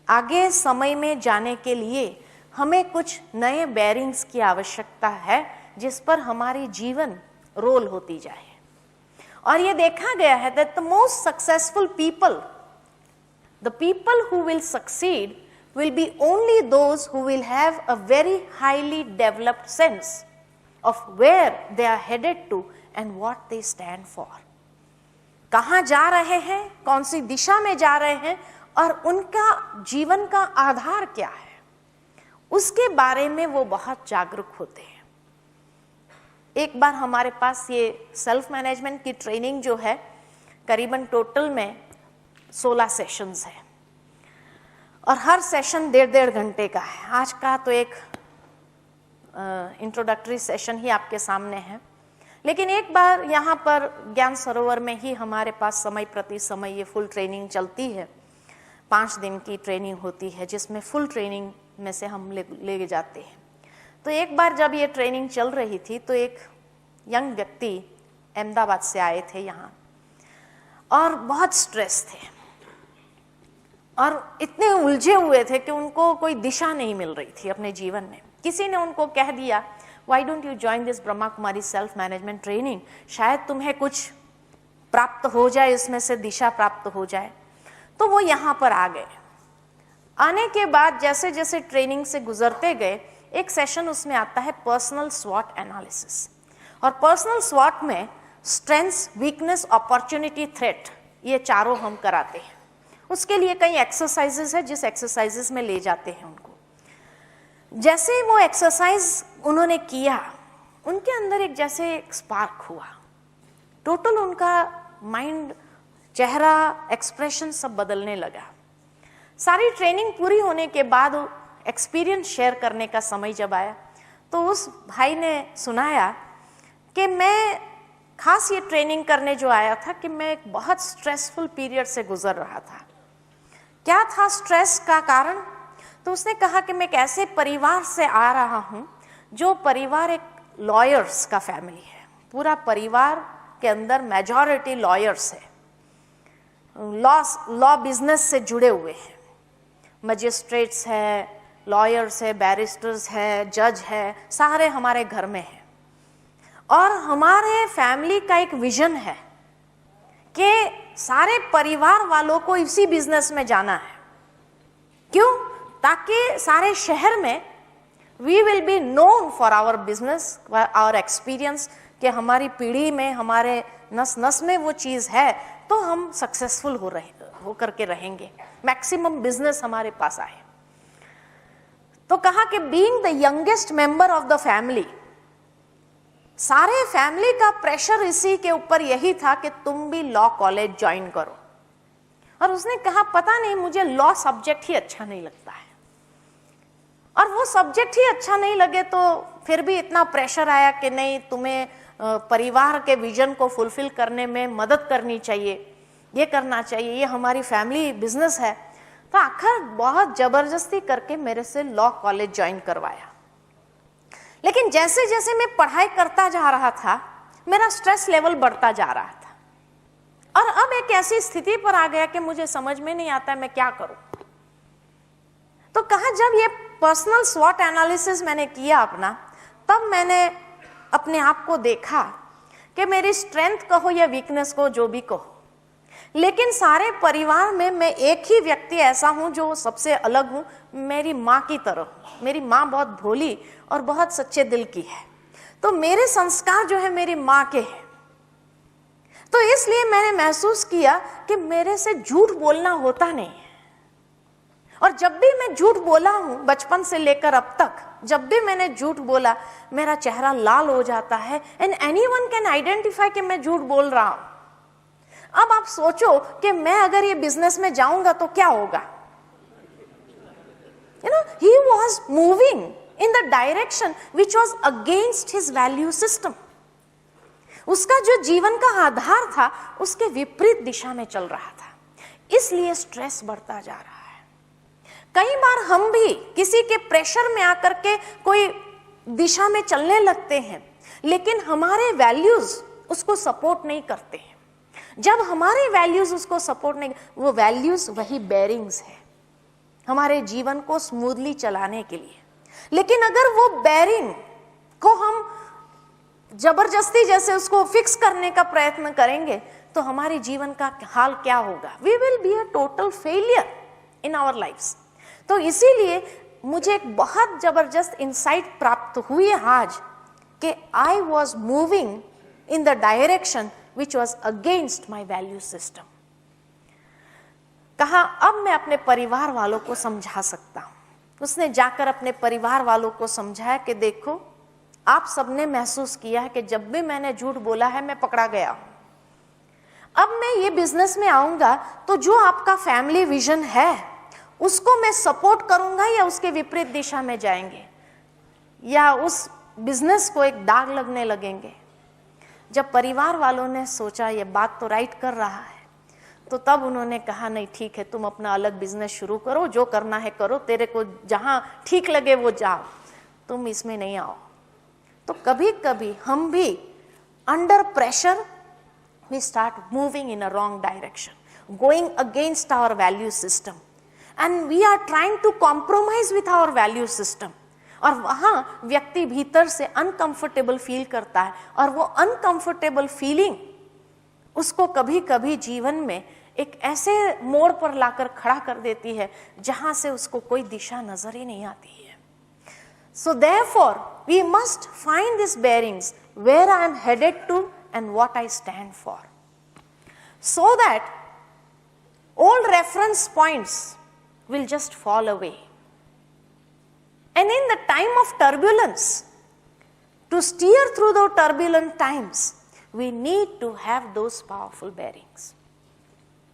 आगे समय में जाने के लिए हमें कुछ नए bearings की आवश्यकता है, जिस पर हमारी जीवन रोल होती जाए। और ये देखा गया है that the most successful people, the people who will succeed, will be only those who will have a very highly developed sense of where they are headed to and what they stand for. कहाँ जा रहे हैं, कौन सी दिशा में जा रहे हैं, और उनका जीवन का आधार क्या है, उसके बारे में वो बहुत जागरूक होते हैं। एक बार हमारे पास ये सेल्फ मैनेजमेंट की ट्रेनिंग जो है, करीबन टोटल में 16 सेशंस है, और हर सेशन 1.5 घंटे का है। आज का तो एक इंट्रोडक्टरी सेशन ही आपके सामने है, लेकिन एक बार यहाँ पर ज्ञान सरोवर में ही हमारे पास समय प्रति समय ये फुल ट्रेनिंग चलती है। 5 दिन की ट्रेनिंग होती है, जिसमें फुल ट्रेनिंग में से हम ले जाते हैं। तो एक बार जब ये ट्रेनिंग चल रही थी, तो एक यंग व्यक्ति अहमदाबाद से आए थे यहाँ, और बहुत स्ट्रेस थे और इतने उलझे हुए थे कि उनको कोई दिशा नहीं मिल रही थी अपने जीवन में। किसी ने उनको कह दिया, Why don't you join this Brahma Kumari self management training, शायद तुम्हें कुछ प्राप्त हो जाए, इसमें से दिशा प्राप्त हो जाए। तो वो यहाँ पर आ गए। आने के बाद जैसे जैसे ट्रेनिंग से गुजरते गए, एक सेशन उसमें आता है पर्सनल स्वॉट एनालिसिस। और पर्सनल स्वॉट में स्ट्रेंथ्स, वीकनेस, अपॉर्चुनिटी, थ्रेट, ये चारों हम कराते हैं। उसके लिए कई एक्सरसाइजेस है, जिस एक्सरसाइजेस में ले जाते हैं उनको। जैसे वो एक्सरसाइज उन्होंने किया, उनके अंदर एक जैसे एक स्पार्क हुआ। टोटल उनका माइंड, चेहरा, एक्सप्रेशन सब बदलने लगा। सारी ट्रेनिंग पूरी होने के बाद एक्सपीरियंस शेयर करने का समय जब आया, तो उस भाई ने सुनाया कि मैं खास ये ट्रेनिंग करने जो आया था कि मैं एक बहुत स्ट्रेसफुल पीरियड से गुजर रहा था। क्या था स्ट्रेस का कारण? तो उसने कहा कि मैं एक ऐसे परिवार से आ रहा हूं, जो परिवार एक लॉयर्स का फैमिली है। पूरा परिवार के अंदर मेजॉरिटी लॉयर्स है। लॉ बिजनेस से जुड़े हुए हैं, मजिस्ट्रेट्स है, लॉयर्स है, बैरिस्टर्स है, जज है, सारे हमारे घर में हैं। और हमारे फैमिली का एक विजन है कि सारे परिवार वालों को इसी बिजनेस में जाना है। क्यों? ताकि सारे शहर में we will be known for our business, our experience, कि हमारी पीढ़ी में, हमारे नस नस में वो चीज है, तो हम सक्सेसफुल हो करके रहेंगे, मैक्सिमम बिजनेस हमारे पास आए। तो कहा कि being the youngest member of the family, सारे फैमिली का प्रेशर इसी के ऊपर यही था कि तुम भी लॉ कॉलेज ज्वाइन करो। और उसने कहा पता नहीं, मुझे लॉ सब्जेक्ट ही अच्छा नहीं लगता है। और वो सब्जेक्ट ही अच्छा नहीं लगे तो फिर भी इतना प्रेशर आया कि नहीं, तुम्हें परिवार के विजन को फुलफिल करने में मदद करनी चाहिए, ये करना चाहिए, ये हमारी फैमिली बिजनेस है। तो आखिर बहुत जबरदस्ती करके मेरे से लॉ कॉलेज ज्वाइन करवाया। लेकिन जैसे जैसे मैं पढ़ाई करता जा रहा था, मेरा स्ट्रेस लेवल बढ़ता जा रहा था। और अब एक ऐसी स्थिति पर आ गया कि मुझे समझ में नहीं आता है मैं क्या करूं। तो कहा जब ये पर्सनल स्वॉट एनालिसिस मैंने किया अपना, तब मैंने अपने आप को देखा कि मेरी स्ट्रेंथ कहो या वीकनेस को, जो भी कहो, लेकिन सारे परिवार में मैं एक ही व्यक्ति ऐसा हूं जो सबसे अलग हूं, मेरी माँ की तरह। मेरी माँ बहुत भोली और बहुत सच्चे दिल की है, तो मेरे संस्कार जो है मेरी माँ के हैं। तो इसलिए मैंने महसूस किया कि मेरे से झूठ बोलना होता नहीं है। और जब भी मैं झूठ बोला हूं, बचपन से लेकर अब तक, जब भी मैंने झूठ बोला, मेरा चेहरा लाल हो जाता है एंड एनीवन कैन आइडेंटिफाई कि मैं झूठ बोल रहा हूं। अब आप सोचो कि मैं अगर ये बिजनेस में जाऊंगा तो क्या होगा। he was moving in the direction which was against his value system. उसका जो जीवन का आधार था उसके विपरीत दिशा में चल रहा था, इसलिए स्ट्रेस बढ़ता जा रहा है। कई बार हम भी किसी के प्रेशर में आकर के कोई दिशा में चलने लगते हैं, लेकिन हमारे वैल्यूज उसको सपोर्ट नहीं करते हैं। जब हमारे वैल्यूज उसको सपोर्ट नहीं, वो वैल्यूज वही बेरिंग्स है हमारे जीवन को स्मूथली चलाने के लिए। लेकिन अगर वो बेरिंग को हम जबरदस्ती जैसे उसको फिक्स करने का प्रयत्न करेंगे तो हमारे जीवन का हाल क्या होगा? We will be a total failure in our lifes. तो इसीलिए मुझे एक बहुत जबरदस्त इंसाइट प्राप्त हुई आज कि I was moving in the direction which was against my value system. कहा अब मैं अपने परिवार वालों को समझा सकता हूं। उसने जाकर अपने परिवार वालों को समझाया कि देखो, आप सबने महसूस किया है कि जब भी मैंने झूठ बोला है मैं पकड़ा गया हूं। अब मैं ये बिजनेस में आऊंगा तो जो आपका फैमिली विजन है उसको मैं सपोर्ट करूंगा या उसके विपरीत दिशा में जाएंगे, या उस बिजनेस को एक दाग लगने लगेंगे। जब परिवार वालों ने सोचा ये बात तो राइट कर रहा है, तो तब उन्होंने कहा नहीं ठीक है, तुम अपना अलग बिजनेस शुरू करो, जो करना है करो, तेरे को जहां ठीक लगे वो जाओ, तुम इसमें नहीं आओ। तो कभी कभी हम भी under pressure we start moving in a wrong direction, going against our value system, and we are trying to compromise with our value system. और वहां व्यक्ति भीतर से अनकंफर्टेबल फील करता है, और वो अनकंफर्टेबल फीलिंग उसको कभी कभी जीवन में एक ऐसे मोड़ पर लाकर खड़ा कर देती है जहां से उसको कोई दिशा नजर ही नहीं आती है। So therefore, we must find these bearings, where I am headed to and what I stand for, so that old reference points will just fall away. And in the time of turbulence, to steer through those turbulent times, we need to have those powerful bearings.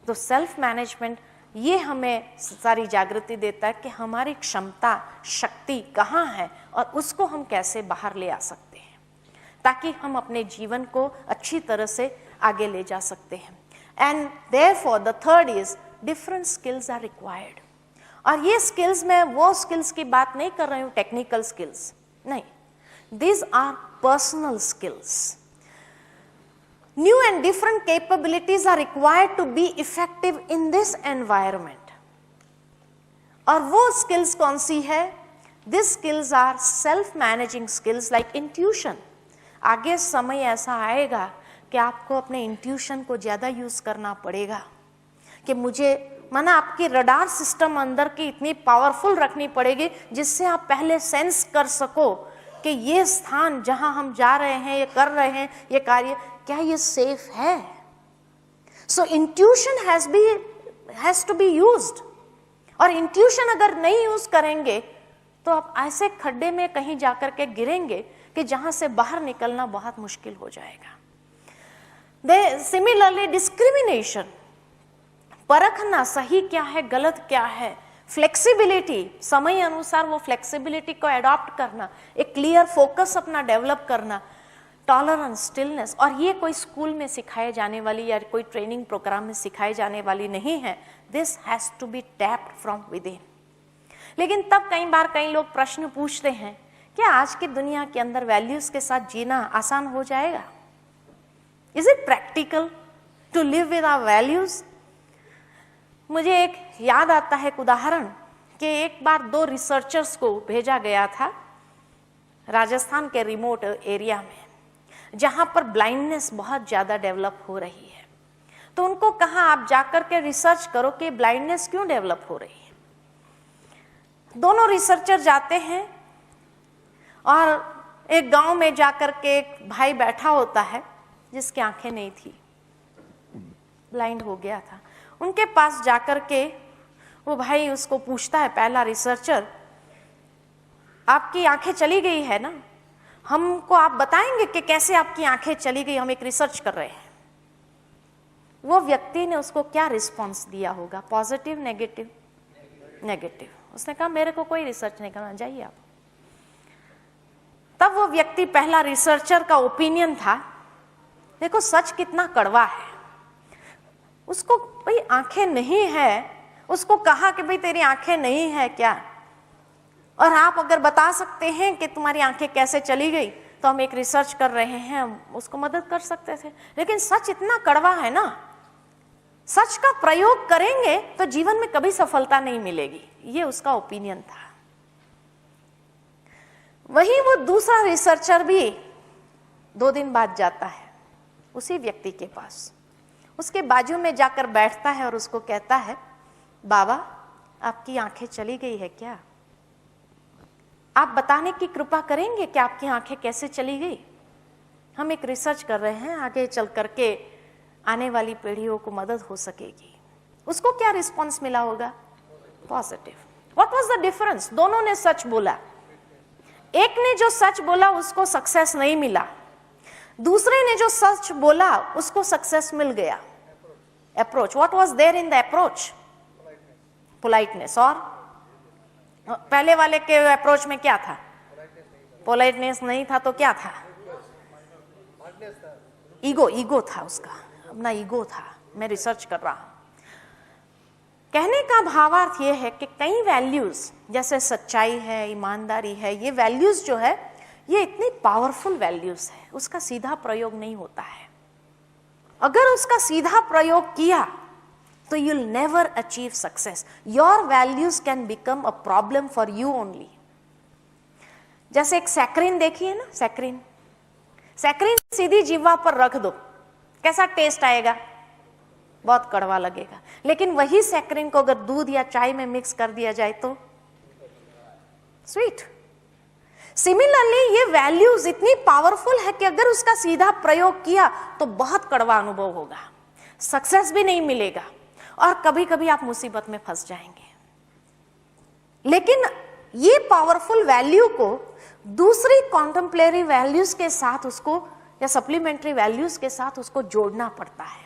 तो self management ये हमें सारी जागृति देता है कि हमारी क्षमता, शक्ति कहाँ है और उसको हम कैसे बाहर ले आ सकते हैं, ताकि हम अपने जीवन को अच्छी तरह से आगे ले जा सकते हैं। And therefore the third is different skills are required. और ये स्किल्स, मैं वो स्किल्स की बात नहीं कर रही हूँ टेक्निकल स्किल्स, नहीं, these are personal skills. New and different capabilities are required to be effective in this environment. और वो skills कौन सी है? These skills are self-managing skills like intuition. आगे समय ऐसा आएगा कि आपको अपने इंट्यूशन को ज़्यादा यूज़ करना पड़ेगा, कि मुझे माना आपकी रडार सिस्टम अंदर की इतनी पावरफुल रखनी पड़ेगी जिससे आप पहले सेंस कर सको कि ये स्थान जहां हम जा रहे हैं, ये कर रहे हैं, ये कार्य क्या ये सेफ है. So intuition has to be used. और इंट्यूशन अगर नहीं यूज करेंगे तो आप ऐसे खड्डे में कहीं जाकर के गिरेंगे कि जहां से बाहर निकलना बहुत मुश्किल हो जाएगा. सिमिलरली डिस्क्रिमिनेशन, परखना सही क्या है गलत क्या है, फ्लेक्सिबिलिटी, समय अनुसार वो फ्लेक्सिबिलिटी को अडॉप्ट करना, एक क्लियर फोकस अपना डेवलप करना, टॉलरेंस, स्टिलनेस. और ये कोई स्कूल में सिखाए जाने वाली या कोई ट्रेनिंग प्रोग्राम में सिखाई जाने वाली नहीं है. This has to be tapped from within. लेकिन तब कई बार कई लोग प्रश्न पूछते हैं, क्या आज की दुनिया के अंदर वैल्यूज के साथ जीना आसान हो जाएगा? Is it practical to live with our values? मुझे एक याद आता है एक उदाहरण कि एक बार 2 रिसर्चर्स को भेजा गया था राजस्थान के रिमोट एरिया में जहां पर ब्लाइंडनेस बहुत ज्यादा डेवलप हो रही है. तो उनको कहा आप जाकर के रिसर्च करो कि ब्लाइंडनेस क्यों डेवलप हो रही है. दोनों रिसर्चर जाते हैं और एक गांव में जाकर के एक भाई बैठा होता है जिसकी आंखें नहीं थी, ब्लाइंड हो गया था. उनके पास जाकर के वो भाई उसको पूछता है, पहला रिसर्चर, आपकी आंखें चली गई है ना, हमको आप बताएंगे कि कैसे आपकी आंखें चली गई, हम एक रिसर्च कर रहे हैं. वो व्यक्ति ने उसको क्या रिस्पॉन्स दिया होगा? Positive, negative? नेगेटिव. उसने कहा मेरे को कोई रिसर्च नहीं करना, जाइए आप. तब वो व्यक्ति, पहला रिसर्चर का ओपिनियन था, देखो सच कितना कड़वा है. उसको भाई आंखें नहीं है, उसको कहा कि भाई तेरी आंखें नहीं है क्या, और आप अगर बता सकते हैं कि तुम्हारी आंखें कैसे चली गई तो हम एक रिसर्च कर रहे हैं, हम उसको मदद कर सकते थे. लेकिन सच इतना कड़वा है ना, सच का प्रयोग करेंगे तो जीवन में कभी सफलता नहीं मिलेगी. ये उसका ओपिनियन था. वही वो दूसरा रिसर्चर भी 2 दिन बाद जाता है उसी व्यक्ति के पास, उसके बाजू में जाकर बैठता है और उसको कहता है, बाबा आपकी आंखें चली गई है क्या? आप बताने की कृपा करेंगे कि आपकी आंखें कैसे चली गई? हम एक रिसर्च कर रहे हैं, आगे चल करके आने वाली पीढ़ियों को मदद हो सकेगी. उसको क्या रिस्पॉन्स मिला होगा? Positive. What was the difference? दोनों ने सच बोला. एक ने जो सच बोला उसको सक्सेस नहीं मिला, दूसरे ने जो सच बोला उसको सक्सेस मिल गया. Approach, what was there in the approach? Politeness. और पहले वाले के अप्रोच में क्या था? पोलाइटनेस नहीं था तो क्या था? ईगो था उसका, अपना ईगो था, मैं रिसर्च कर रहा हूं. कहने का भावार्थ यह है कि कई वैल्यूज जैसे सच्चाई है, ईमानदारी है, ये वैल्यूज जो है ये इतनी पावरफुल वैल्यूज है, उसका सीधा प्रयोग नहीं होता है. अगर उसका सीधा प्रयोग किया तो you'll never achieve success. Your values can become a problem for you only. जैसे एक सैक्रिन देखी है ना, सैक्रिन सीधी जीवा पर रख दो, कैसा टेस्ट आएगा? बहुत कड़वा लगेगा. लेकिन वही सैक्रिन को अगर दूध या चाय में मिक्स कर दिया जाए तो स्वीट. सिमिलरली ये वैल्यूज इतनी पावरफुल है कि अगर उसका सीधा प्रयोग किया तो बहुत कड़वा अनुभव होगा, सक्सेस भी नहीं मिलेगा और कभी कभी आप मुसीबत में फंस जाएंगे. लेकिन ये पावरफुल वैल्यू को दूसरी कॉन्टेम्परेरी वैल्यूज के साथ उसको या सप्लीमेंट्री वैल्यूज के साथ उसको जोड़ना पड़ता है.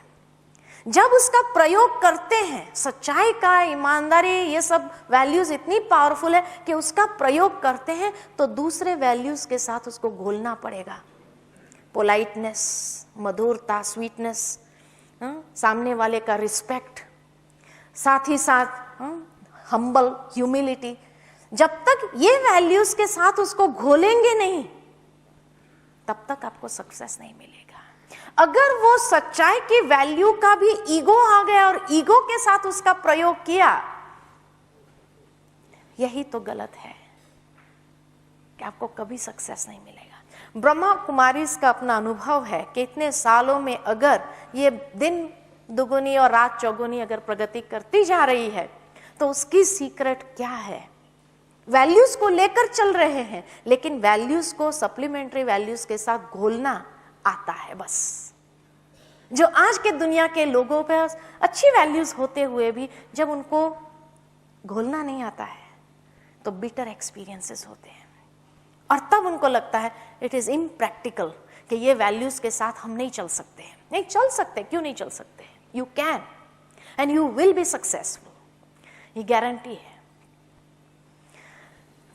जब उसका प्रयोग करते हैं, सच्चाई का, ईमानदारी, ये सब वैल्यूज इतनी पावरफुल है कि उसका प्रयोग करते हैं तो दूसरे वैल्यूज के साथ उसको घोलना पड़ेगा. पोलाइटनेस, मधुरता, स्वीटनेस, सामने वाले का रिस्पेक्ट, साथ ही साथ हम्बल, ह्यूमिलिटी. जब तक ये वैल्यूज के साथ उसको घोलेंगे नहीं तब तक आपको सक्सेस नहीं मिलेगा. अगर वो सच्चाई की वैल्यू का भी ईगो आ गया और ईगो के साथ उसका प्रयोग किया, यही तो गलत है कि आपको कभी सक्सेस नहीं मिलेगा। ब्रह्मा कुमारी का अपना अनुभव है कि इतने सालों में अगर ये दिन दुगुनी और रात चौगुनी अगर प्रगति करती जा रही है तो उसकी सीक्रेट क्या है। वैल्यूज को लेकर चल रहे हैं, लेकिन वैल्यूज को सप्लीमेंट्री वैल्यूज के साथ घोलना आता है बस। जो आज के दुनिया के लोगों पे अच्छी वैल्यूज होते हुए भी जब उनको घोलना नहीं आता है तो बिटर एक्सपीरियंसेस होते हैं, और तब उनको लगता है इट इज इम्प्रैक्टिकल कि ये वैल्यूज के साथ हम नहीं चल सकते हैं। नहीं चल सकते, क्यों नहीं चल सकते? You can and you will be successful, ये गारंटी है।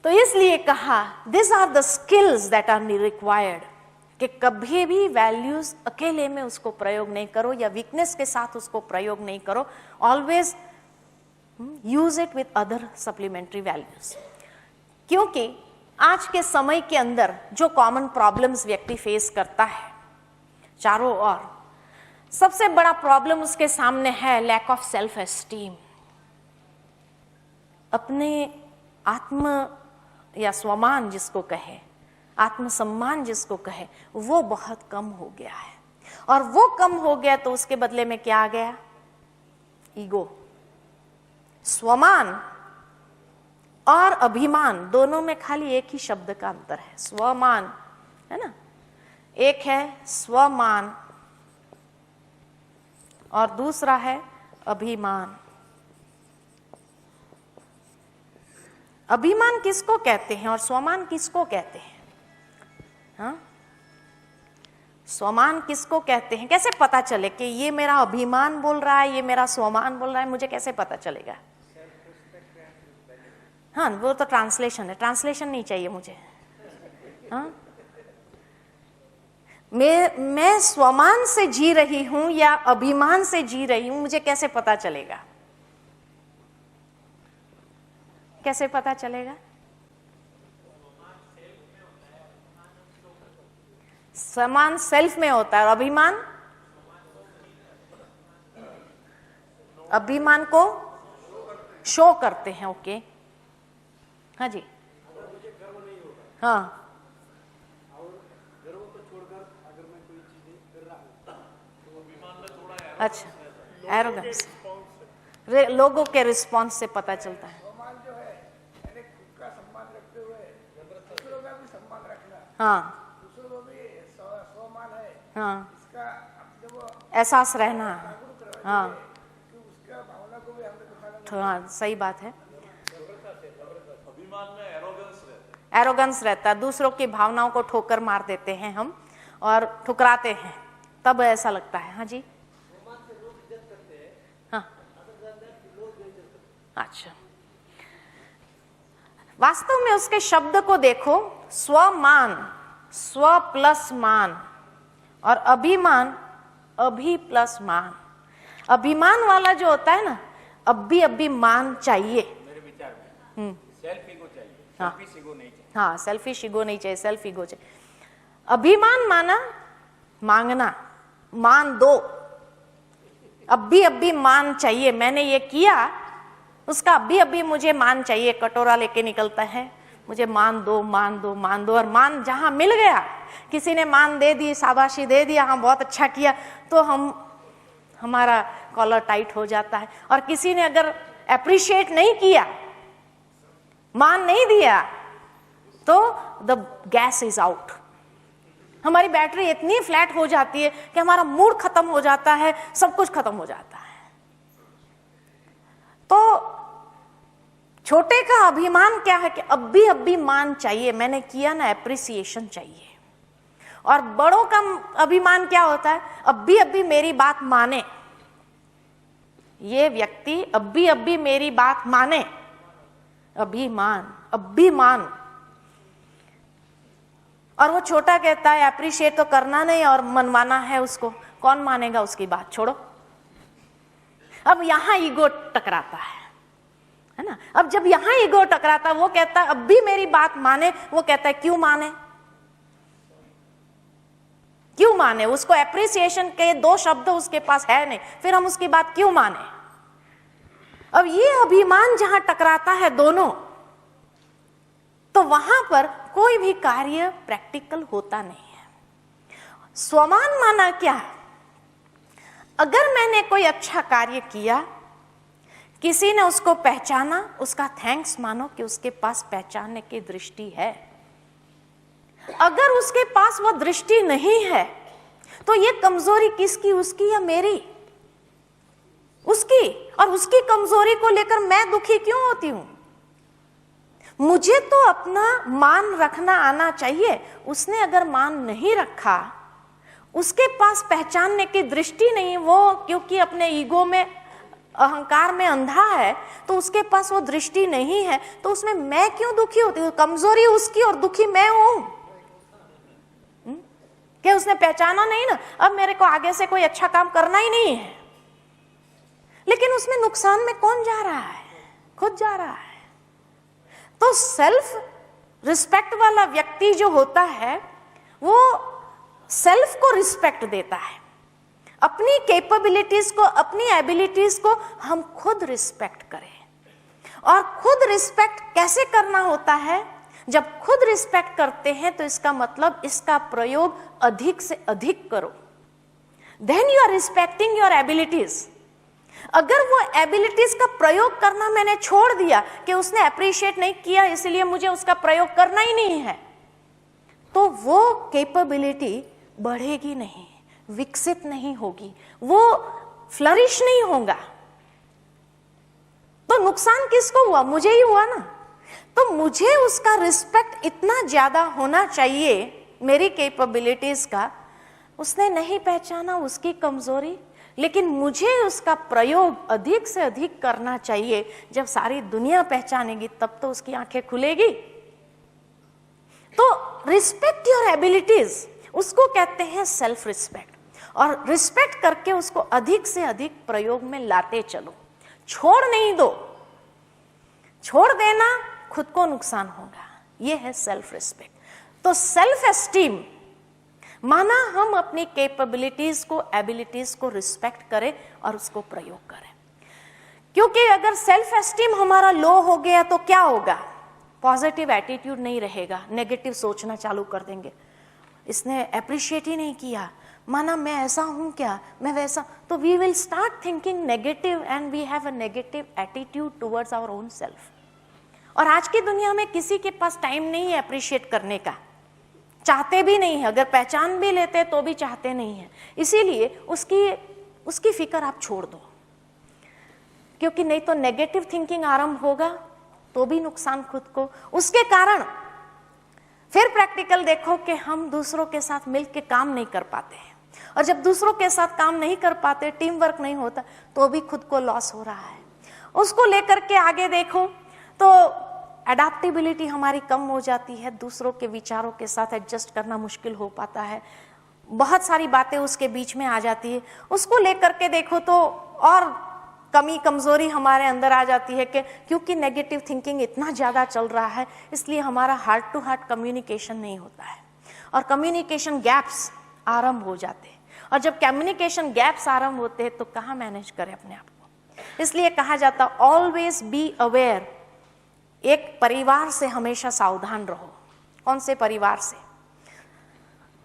तो इसलिए कहा this are the skills that are required, कि कभी भी वैल्यूज अकेले में उसको प्रयोग नहीं करो या वीकनेस के साथ उसको प्रयोग नहीं करो। Always use it with other supplementary values. क्योंकि आज के समय के अंदर जो कॉमन प्रॉब्लम्स व्यक्ति फेस करता है चारों ओर, सबसे बड़ा प्रॉब्लम उसके सामने है लैक ऑफ सेल्फ एस्टीम। अपने आत्म या स्वमान जिसको कहे, आत्मसम्मान जिसको कहे, वो बहुत कम हो गया है। और वो कम हो गया तो उसके बदले में क्या आ गया? ईगो। स्वमान और अभिमान दोनों में खाली एक ही शब्द का अंतर है, स्वमान, है ना। एक है स्वमान और दूसरा है अभिमान। अभिमान किसको कहते हैं और स्वमान किसको कहते हैं? हाँ, स्वमान किसको कहते हैं? कैसे पता चले कि ये मेरा अभिमान बोल रहा है, ये मेरा स्वमान बोल रहा है? मुझे कैसे पता चलेगा? हाँ, वो तो ट्रांसलेशन है, ट्रांसलेशन नहीं चाहिए मुझे। हाँ, मैं स्वमान से जी रही हूं या अभिमान से जी रही हूं, मुझे कैसे पता चलेगा? कैसे पता चलेगा? समान सेल्फ में होता है और अभिमान को शो करते हैं। ओके, हाँ जी, हाँ, अच्छा, एरोगेंस लोगों के रिस्पॉन्स से पता चलता है। हाँ, हाँ, एहसास रहना। हाँ, हाँ, सही बात है। एरोगेंस रहता है, दूसरों की भावनाओं को ठोकर मार देते हैं हम और ठुकराते हैं, तब ऐसा लगता है। हाँ जी, हाँ, अच्छा, वास्तव में उसके शब्द को देखो, स्वमान, स्व प्लस मान, और अभिमान, अभी प्लस मान। अभिमान वाला जो होता है ना, अभी मान चाहिए, मेरे विचार में सेल्फ ईगो चाहिए, सेल्फिश ईगो नहीं चाहिए। हाँ, सेल्फिश ईगो नहीं चाहिए, सेल्फ ईगो चाहिए। अभिमान माना मांगना, मान दो, अभी मान चाहिए, मैंने ये किया उसका अभी मुझे मान चाहिए। कटोरा लेके निकलता है, मुझे मान दो, मान दो, मान दो, और मान जहां मिल गया, किसी ने मान दे दी, शाबाशी दे दिया, हाँ बहुत अच्छा किया, तो हमारा कॉलर टाइट हो जाता है। और किसी ने अगर अप्रिशिएट नहीं किया, मान नहीं दिया, तो द गैस इज आउट। हमारी बैटरी इतनी फ्लैट हो जाती है कि हमारा मूड खत्म हो जाता है, सब कुछ खत्म हो जाता है। तो छोटे का अभिमान क्या है कि अभी मान चाहिए, मैंने किया ना, एप्रिसिएशन चाहिए। और बड़ों का अभिमान क्या होता है? अभी मेरी बात माने, ये व्यक्ति अभी मेरी बात माने, अभिमान। और वो छोटा कहता है अप्रिशिएट तो करना नहीं और मनवाना है उसको, कौन मानेगा उसकी बात, छोड़ो। अब यहां ईगो टकराता है ना। अब जब यहां ईगो टकराता है, वो कहता है अब भी मेरी बात माने, वो कहता है क्यों माने, क्यों माने? उसको एप्रिसिएशन के 2 शब्द उसके पास है नहीं, फिर हम उसकी बात क्यों माने? अब ये अभिमान जहां टकराता है दोनों, तो वहां पर कोई भी कार्य प्रैक्टिकल होता नहीं है। स्वमान माना क्या है? अगर मैंने कोई अच्छा कार्य किया, किसी ने उसको पहचाना, उसका थैंक्स मानो कि उसके पास पहचानने की दृष्टि है। अगर उसके पास वो दृष्टि नहीं है तो ये कमजोरी किसकी, उसकी या मेरी? उसकी। और उसकी कमजोरी को लेकर मैं दुखी क्यों होती हूं? मुझे तो अपना मान रखना आना चाहिए। उसने अगर मान नहीं रखा, उसके पास पहचानने की दृष्टि नहीं, वो क्योंकि अपने ईगो में, अहंकार में अंधा है, तो उसके पास वो दृष्टि नहीं है, तो उसमें मैं क्यों दुखी होती हूँ? कमजोरी उसकी और दुखी मैं हूं। क्या उसने पहचाना नहीं ना, अब मेरे को आगे से कोई अच्छा काम करना ही नहीं है। लेकिन उसमें नुकसान में कौन जा रहा है? खुद जा रहा है। तो सेल्फ रिस्पेक्ट वाला व्यक्ति जो होता है, वो सेल्फ को रिस्पेक्ट देता है। अपनी कैपेबिलिटीज को, अपनी एबिलिटीज को हम खुद रिस्पेक्ट करें। और खुद रिस्पेक्ट कैसे करना होता है? जब खुद रिस्पेक्ट करते हैं तो इसका मतलब इसका प्रयोग अधिक से अधिक करो। Then you are respecting your abilities. अगर वो एबिलिटीज का प्रयोग करना मैंने छोड़ दिया कि उसने अप्रिशिएट नहीं किया इसलिए मुझे उसका प्रयोग करना ही नहीं है, तो वो कैपेबिलिटी बढ़ेगी नहीं, विकसित नहीं होगी, वो फ्लरिश नहीं होगा। तो नुकसान किसको हुआ? मुझे ही हुआ ना। तो मुझे उसका रिस्पेक्ट इतना ज्यादा होना चाहिए मेरी कैपेबिलिटीज का। उसने नहीं पहचाना, उसकी कमजोरी, लेकिन मुझे उसका प्रयोग अधिक से अधिक करना चाहिए। जब सारी दुनिया पहचानेगी तब तो उसकी आंखें खुलेगी। तो रिस्पेक्ट योर एबिलिटीज, उसको कहते हैं सेल्फ रिस्पेक्ट। और रिस्पेक्ट करके उसको अधिक से अधिक प्रयोग में लाते चलो, छोड़ नहीं दो। छोड़ देना खुद को नुकसान होगा। यह है सेल्फ रिस्पेक्ट। तो सेल्फ एस्टीम माना हम अपनी कैपेबिलिटीज को, एबिलिटीज को रिस्पेक्ट करें और उसको प्रयोग करें। क्योंकि अगर सेल्फ एस्टीम हमारा लो हो गया तो क्या होगा? पॉजिटिव एटीट्यूड नहीं रहेगा, नेगेटिव सोचना चालू कर देंगे। इसने अप्रिशिएट ही नहीं किया, माना मैं ऐसा हूं क्या, मैं वैसा, तो we will start thinking negative and we have a negative attitude towards our own self. और आज की दुनिया में किसी के पास टाइम नहीं है अप्रिशिएट करने का, चाहते भी नहीं है। अगर पहचान भी लेते तो भी चाहते नहीं है। इसीलिए उसकी फिक्र आप छोड़ दो, क्योंकि नहीं तो नेगेटिव थिंकिंग आरंभ होगा तो भी नुकसान खुद को। उसके कारण फिर प्रैक्टिकल देखो कि हम दूसरों के साथ मिलकर काम नहीं कर पाते हैं, और जब दूसरों के साथ काम नहीं कर पाते, टीम वर्क नहीं होता, तो भी खुद को लॉस हो रहा है। उसको लेकर के आगे देखो तो एडाप्टेबिलिटी हमारी कम हो जाती है, दूसरों के विचारों के साथ एडजस्ट करना मुश्किल हो पाता है, बहुत सारी बातें उसके बीच में आ जाती है। उसको लेकर के देखो तो और कमी कमजोरी हमारे अंदर आ जाती है कि क्योंकि नेगेटिव थिंकिंग इतना ज़्यादा चल रहा है, इसलिए हमारा हार्ट टू हार्ट कम्युनिकेशन नहीं होता है और कम्युनिकेशन गैप्स आरंभ हो जाते हैं। और जब कम्युनिकेशन गैप्स आरंभ होते हैं तो कहाँ मैनेज करें अपने आप को। इसलिए कहा जाता ऑलवेज बी अवेयर। एक परिवार से हमेशा सावधान रहो। कौन से परिवार से?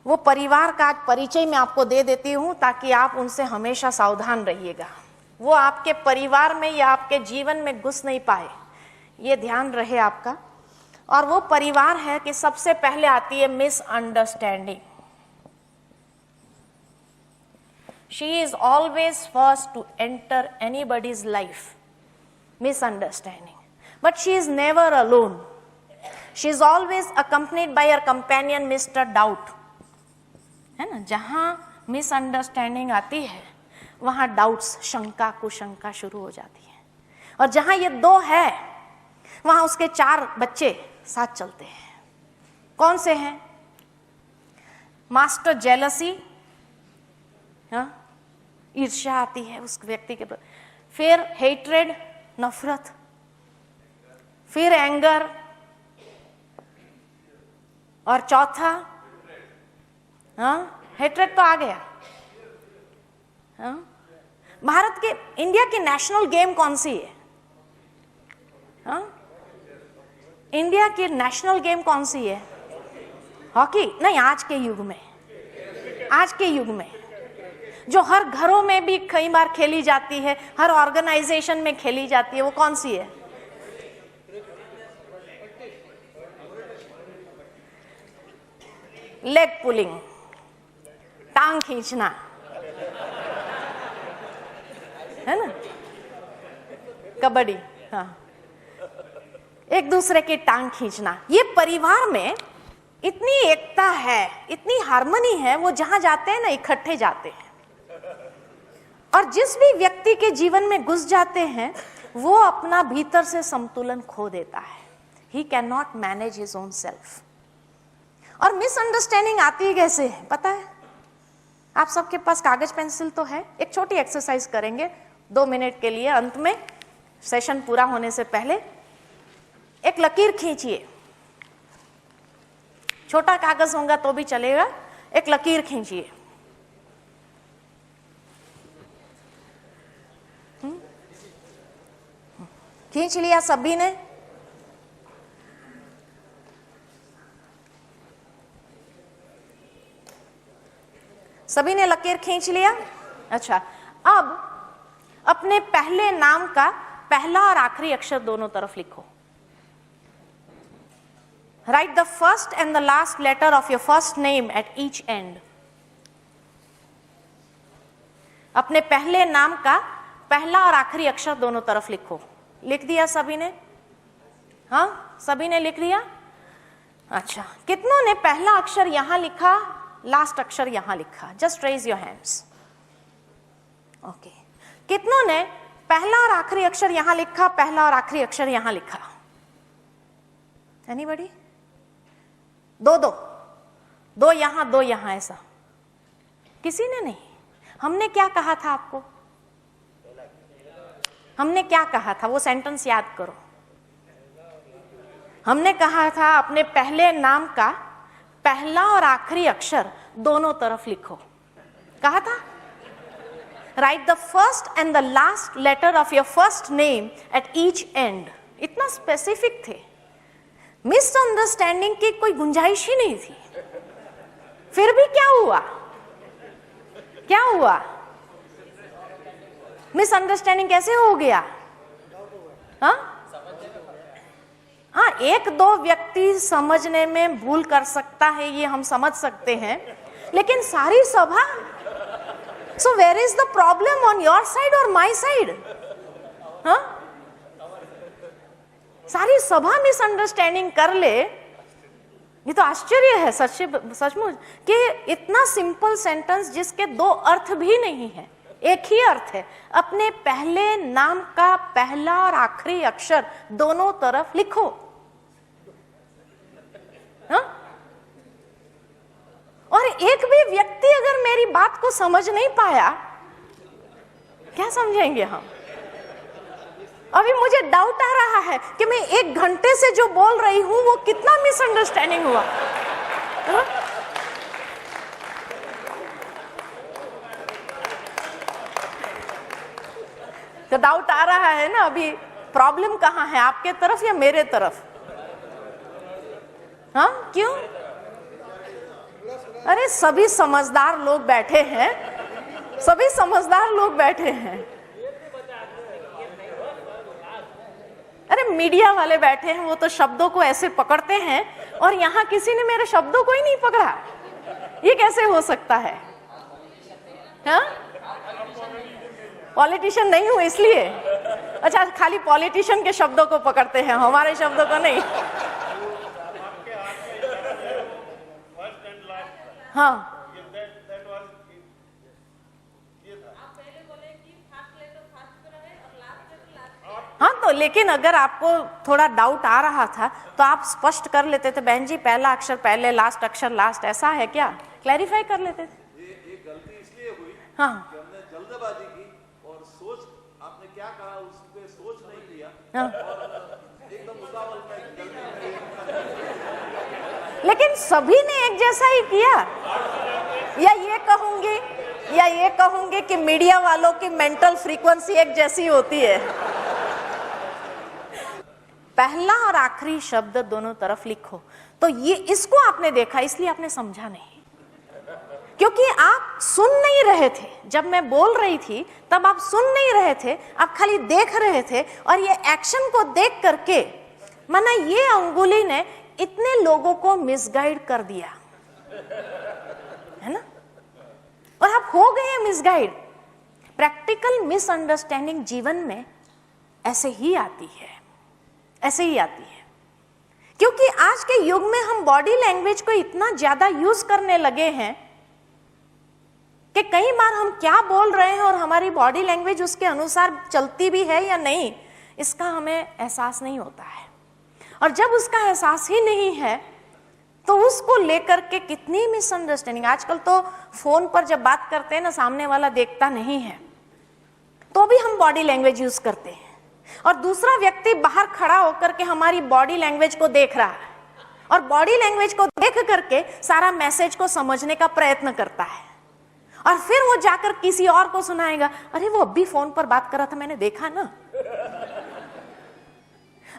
वो परिवार का परिचय मैं आपको दे देती हूं ताकि आप उनसे हमेशा सावधान रहिएगा। वो आपके परिवार में या आपके जीवन में घुस नहीं पाए, ये ध्यान रहे आपका। और वो परिवार है कि सबसे पहले आती है misunderstanding. She is always first to enter anybody's life, misunderstanding. But she is never alone. She is always accompanied by her companion Mr. Doubt. है ना? जहां मिसअंडरस्टैंडिंग आती है वहां डाउट्स, शंका कुशंका शुरू हो जाती है। और जहां ये दो है वहां उसके 4 बच्चे साथ चलते हैं। कौन से हैं? मास्टर जेलसी, ईर्ष्या आती है उस व्यक्ति के प्रति, फिर हेट्रेड, नफरत, फिर एंगर, और चौथा हेट्रेड तो आ गया। हाँ? भारत के, इंडिया की नेशनल गेम कौन सी है? हाँ? इंडिया की नेशनल गेम कौन सी है? हॉकी नहीं, आज के युग में, आज के युग में जो हर घरों में भी कई बार खेली जाती है, हर ऑर्गेनाइजेशन में खेली जाती है, वो कौन सी है? लेग पुलिंग, टांग खींचना, है ना, कबड्डी। हाँ, एक दूसरे की टांग खींचना। ये परिवार में इतनी एकता है, इतनी हार्मनी है, वो जहां जाते हैं ना इकट्ठे जाते हैं, और जिस भी व्यक्ति के जीवन में घुस जाते हैं वो अपना भीतर से संतुलन खो देता है। He can not manage his own self. और मिसअंडरस्टैंडिंग आती है कैसे है पता है? आप सबके पास कागज पेंसिल तो है। एक छोटी एक्सरसाइज करेंगे 2 मिनट के लिए, अंत में सेशन पूरा होने से पहले। एक लकीर खींचिए, छोटा कागज होगा तो भी चलेगा। एक लकीर खींचिए, खींच लिया सभी ने? सभी ने लकीर खींच लिया? अच्छा, अब अपने पहले नाम का पहला और आखिरी अक्षर दोनों तरफ लिखो। Write the first and the last letter of your first name at each end. अपने पहले नाम का पहला और आखिरी अक्षर दोनों तरफ लिखो। लिख दिया सभी ने? हाँ, सभी ने लिख लिया? अच्छा, कितनों ने पहला अक्षर यहां लिखा, लास्ट अक्षर यहां लिखा? Just raise your hands. Okay, कितनों ने पहला और आखिरी अक्षर यहां लिखा, पहला और आखिरी अक्षर यहां लिखा? एनीबॉडी? दो दो, दो यहां दो यहां, ऐसा किसी ने नहीं? हमने क्या कहा था आपको? हमने क्या कहा था? वो सेंटेंस याद करो। हमने कहा था अपने पहले नाम का पहला और आखिरी अक्षर दोनों तरफ लिखो। कहा था? Write the first and the last letter of your first name at each end. इतना स्पेसिफिक थे, मिसअंडरस्टैंडिंग की कोई गुंजाइश ही नहीं थी। फिर भी क्या हुआ? क्या हुआ? मिसअंडरस्टैंडिंग कैसे हो गया? हाँ, एक दो व्यक्ति समझने में भूल कर सकता है, ये हम समझ सकते हैं, लेकिन सारी सभा? So where is the problem, on your side और माई साइड? हाँ, सारी सभा मिसअंडरस्टैंडिंग कर ले। ये तो आश्चर्य है सचमुच कि इतना सिंपल सेंटेंस जिसके दो अर्थ भी नहीं है, एक ही अर्थ है। अपने पहले नाम का पहला और आखिरी अक्षर दोनों तरफ लिखो। हा? और एक भी व्यक्ति अगर मेरी बात को समझ नहीं पाया, क्या समझेंगे हम? अभी मुझे डाउट आ रहा है कि मैं 1 घंटे से जो बोल रही हूं वो कितना मिसअंडरस्टैंडिंग हुआ। हा? तो डाउट आ रहा है ना, अभी प्रॉब्लम कहाँ है, आपके तरफ या मेरे तरफ? हाँ, क्यों? अरे सभी समझदार लोग बैठे हैं, सभी समझदार लोग बैठे हैं। अरे मीडिया वाले बैठे हैं, वो तो शब्दों को ऐसे पकड़ते हैं, और यहाँ किसी ने मेरे शब्दों को ही नहीं पकड़ा। ये कैसे हो सकता है? हाँ, पॉलिटिशियन नहीं हूं इसलिए। अच्छा, खाली पॉलिटिशियन के शब्दों को पकड़ते हैं, हमारे शब्दों को नहीं। हाँ, हाँ, तो लेकिन अगर आपको थोड़ा डाउट आ रहा था तो आप स्पष्ट कर लेते थे, बहन जी पहला अक्षर पहले, लास्ट अक्षर लास्ट, ऐसा है क्या? क्लैरिफाई कर लेते थे। ये गलती इसलिए हुई हाँ, कि हमने जल्दबाजी की और सोच, आपने क्या कहा उस पे सोच नहीं किया, हाँ। और एकदम उतावल में जल्दी। लेकिन सभी ने एक जैसा ही किया, या ये कहूंगी या ये कहूंगी कि मीडिया वालों की मेंटल फ्रीक्वेंसी एक जैसी होती है। पहला और आखिरी शब्द दोनों तरफ लिखो। तो ये इसको आपने देखा इसलिए आपने समझा नहीं, क्योंकि आप सुन नहीं रहे थे। जब मैं बोल रही थी तब आप सुन नहीं रहे थे, आप खाली देख रहे थे। और ये एक्शन को देख करके माना ये अंगुली ने इतने लोगों को मिसगाइड कर दिया है ना, और आप हो गए मिसगाइड। प्रैक्टिकल मिसअंडरस्टैंडिंग जीवन में ऐसे ही आती है, ऐसे ही आती है। क्योंकि आज के युग में हम बॉडी लैंग्वेज को इतना ज्यादा यूज करने लगे हैं कि कई बार हम क्या बोल रहे हैं और हमारी बॉडी लैंग्वेज उसके अनुसार चलती भी है या नहीं, इसका हमें एहसास नहीं होता है। और जब उसका एहसास ही नहीं है तो उसको लेकर के कितनी मिसअंडरस्टैंडिंग। आजकल तो फोन पर जब बात करते हैं ना, सामने वाला देखता नहीं है तो भी हम बॉडी लैंग्वेज यूज करते हैं, और दूसरा व्यक्ति बाहर खड़ा होकर के हमारी बॉडी लैंग्वेज को देख रहा है और बॉडी लैंग्वेज को देख करके सारा मैसेज को समझने का प्रयत्न करता है, और फिर वो जाकर किसी और को सुनाएगा, अरे वो अभी फोन पर बात कर रहा था, मैंने देखा ना।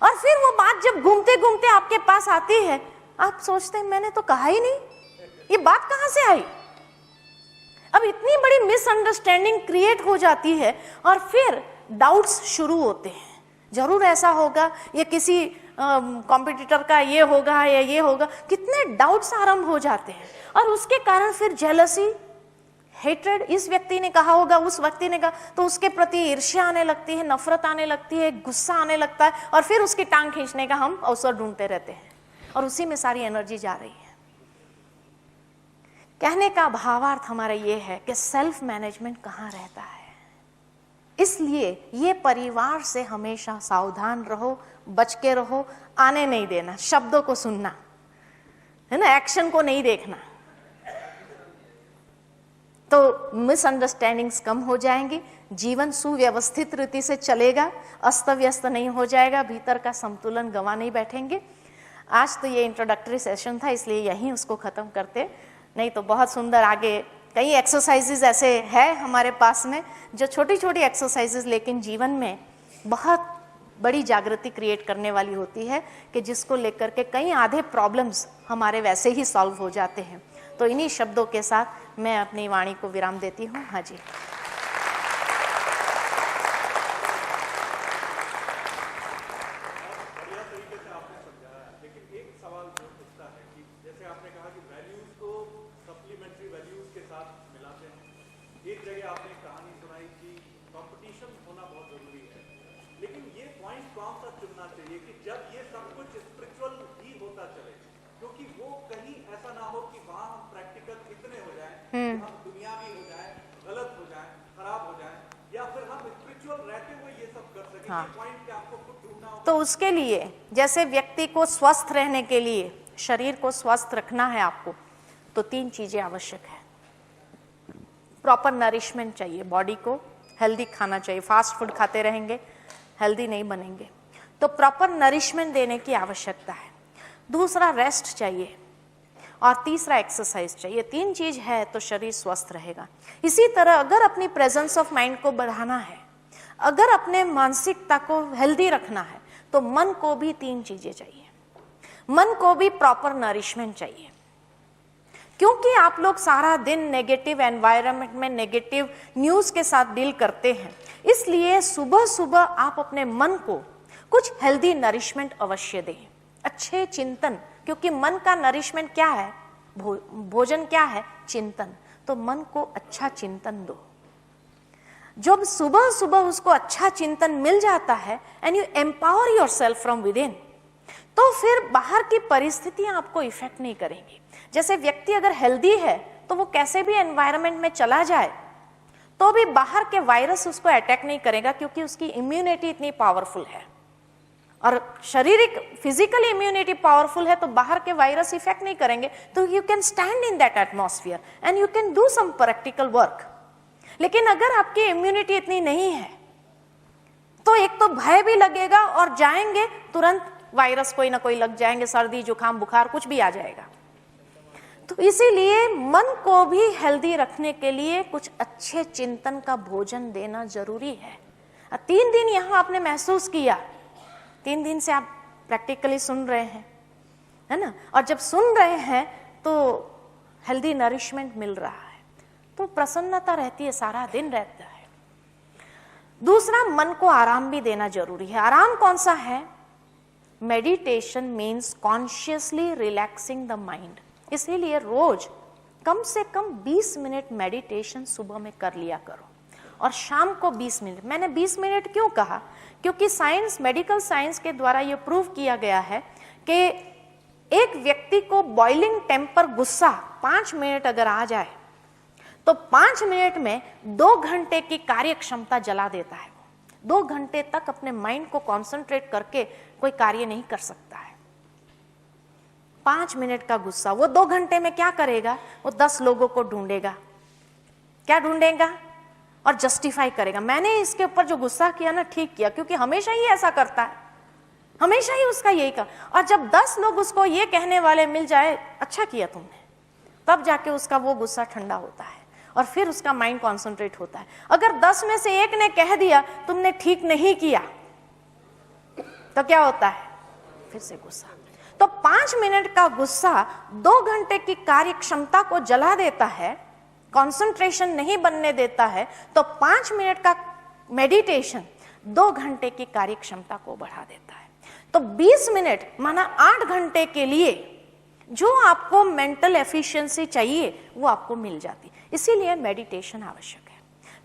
और फिर वो बात जब घूमते घूमते आपके पास आती है, आप सोचते हैं मैंने तो कहा ही नहीं, ये बात कहां से आई। अब इतनी बड़ी मिसअंडरस्टैंडिंग क्रिएट हो जाती है और फिर डाउट्स शुरू होते हैं, जरूर ऐसा होगा, ये किसी कॉम्पिटिटर का ये होगा या ये होगा। कितने डाउट्स आरंभ हो जाते हैं और उसके कारण फिर जेलसी, हेट्रेड, इस व्यक्ति ने कहा होगा, उस व्यक्ति ने कहा, तो उसके प्रति ईर्ष्या आने लगती है, नफरत आने लगती है, गुस्सा आने लगता है, और फिर उसकी टांग खींचने का हम अवसर ढूंढते रहते हैं और उसी में सारी एनर्जी जा रही है। कहने का भावार्थ हमारा ये है कि सेल्फ मैनेजमेंट कहाँ रहता है। इसलिए ये परिवार से हमेशा सावधान रहो, बच के रहो, आने नहीं देना, शब्दों को सुनना है ना, एक्शन को नहीं देखना, तो मिसअंडरस्टैंडिंग्स कम हो जाएंगी, जीवन सुव्यवस्थित रीति से चलेगा, अस्त व्यस्त नहीं हो जाएगा, भीतर का संतुलन गंवा नहीं बैठेंगे। आज तो ये इंट्रोडक्टरी सेशन था, इसलिए यहीं उसको खत्म करते, नहीं तो बहुत सुंदर आगे कई एक्सरसाइजेज ऐसे है हमारे पास में, जो छोटी छोटी एक्सरसाइजेज लेकिन जीवन में बहुत बड़ी जागृति क्रिएट करने वाली होती है, कि जिसको लेकर के कई आधे प्रॉब्लम्स हमारे वैसे ही सॉल्व हो जाते हैं। तो इन्हीं शब्दों के साथ मैं अपनी वाणी को विराम देती हूँ। हाँ जी। बढ़िया तरीके से आपने समझाया, लेकिन एक सवाल जो उठता है कि जैसे आपने कहा कि वैल्यूज को सप्लीमेंट्री वैल्यूज के साथ मिलाते हैं। एक जगह आपने कहानी सुनाई कि कंपटीशन होना बहुत जरूरी है, लेकिन ये पॉइंट कौन सा चुनना चाहिए कि जब ये सब कुछ स्पिरिचुअल ही होता चले, क्योंकि वो कहीं ऐसा ना हो कि वहां हम प्रैक्टिकल इतने हो जाए, हम दुनियावी हो जाए, गलत हो जाए, खराब हो जाए, या फिर हम स्पिरिचुअल रहते हुए ये सब कर सकें। हाँ। ये पॉइंट पे आपको खुद ढूंढना होगा। तो उसके लिए जैसे व्यक्ति को स्वस्थ रहने के लिए, शरीर को स्वस्थ रखना है आपको, तो 3 चीजें आवश्यक है। प्रॉपर नरिशमेंट चाहिए, बॉडी को हेल्दी खाना चाहिए। फास्ट फूड खाते रहेंगे, हेल्दी नहीं बनेंगे, तो प्रॉपर नरिशमेंट देने की आवश्यकता है। दूसरा रेस्ट चाहिए, और तीसरा एक्सरसाइज चाहिए। 3 चीज है तो शरीर स्वस्थ रहेगा। इसी तरह अगर अपनी प्रेजेंस ऑफ माइंड को बढ़ाना है, अगर अपने मानसिकता को हेल्दी रखना है, तो मन को भी 3 चीजें चाहिए। मन को भी प्रॉपर नरिशमेंट चाहिए, क्योंकि आप लोग सारा दिन नेगेटिव एनवायरनमेंट में नेगेटिव न्यूज के साथ डील करते हैं। इसलिए सुबह सुबह आप अपने मन को कुछ हेल्दी नरिशमेंट अवश्य दें, अच्छे चिंतन, क्योंकि मन का नरिशमेंट क्या है, भोजन क्या है, चिंतन। तो मन को अच्छा चिंतन दो। जब सुबह सुबह उसको अच्छा चिंतन मिल जाता है, and you empower yourself from with in, तो फिर बाहर की परिस्थितियां आपको इफेक्ट नहीं करेंगी। जैसे व्यक्ति अगर हेल्दी है तो वो कैसे भी एनवायरनमेंट में चला जाए तो भी बाहर के वायरस उसको अटैक नहीं करेगा, क्योंकि उसकी इम्यूनिटी इतनी पावरफुल है। और शारीरिक फिजिकल इम्यूनिटी पावरफुल है तो बाहर के वायरस इफेक्ट नहीं करेंगे, तो you can stand in that atmosphere and you can do some practical work. लेकिन अगर आपकी इम्यूनिटी इतनी नहीं है तो एक तो भय भी लगेगा, और जाएंगे तुरंत वायरस कोई ना कोई लग जाएंगे, सर्दी जुकाम बुखार कुछ भी आ जाएगा। तो इसीलिए मन को भी हेल्दी रखने के लिए कुछ अच्छे चिंतन का भोजन देना जरूरी है। 3 दिन यहाँ आपने महसूस किया, 3 दिन से आप प्रैक्टिकली सुन रहे हैं, है ना, और जब सुन रहे हैं तो हेल्दी नरिशमेंट मिल रहा है, तो प्रसन्नता रहती है, सारा दिन रहता है। दूसरा, मन को आराम भी देना जरूरी है। आराम कौन सा है? Meditation means consciously relaxing the mind. इसीलिए रोज कम से कम 20 मिनट मेडिटेशन सुबह में कर लिया करो और शाम को 20 मिनट। मैंने 20 मिनट क्यों कहा? क्योंकि साइंस, मेडिकल साइंस के द्वारा यह प्रूव किया गया है कि एक व्यक्ति को बॉइलिंग टेम्पर गुस्सा 5 मिनट अगर आ जाए तो 5 मिनट में 2 घंटे की कार्य क्षमता जला देता है। 2 घंटे तक अपने माइंड को कॉन्सेंट्रेट करके कोई कार्य नहीं कर सकता है। 5 मिनट का गुस्सा वो 2 घंटे में क्या करेगा? वो 10 लोगों को ढूंढेगा। क्या ढूंढेगा? और जस्टिफाई करेगा, मैंने इसके ऊपर जो गुस्सा किया ना ठीक किया, क्योंकि हमेशा ही ऐसा करता है, हमेशा ही उसका यही का। और जब 10 लोग उसको ये कहने वाले मिल जाए अच्छा किया तुमने, तब जाके उसका वो गुस्सा ठंडा होता है और फिर उसका माइंड कॉन्सेंट्रेट होता है। अगर 10 में से एक ने कह दिया तुमने ठीक नहीं किया, तो क्या होता है? फिर से गुस्सा। तो 5 मिनट का गुस्सा 2 घंटे की कार्य क्षमता को जला देता है, कंसंट्रेशन नहीं बनने देता है। तो 5 मिनट का मेडिटेशन 2 घंटे की कार्य क्षमता को बढ़ा देता है। तो 20 मिनट माना 8 घंटे के लिए जो आपको मेंटल एफिशिएंसी चाहिए वो आपको मिल जाती। इसीलिए मेडिटेशन आवश्यक है।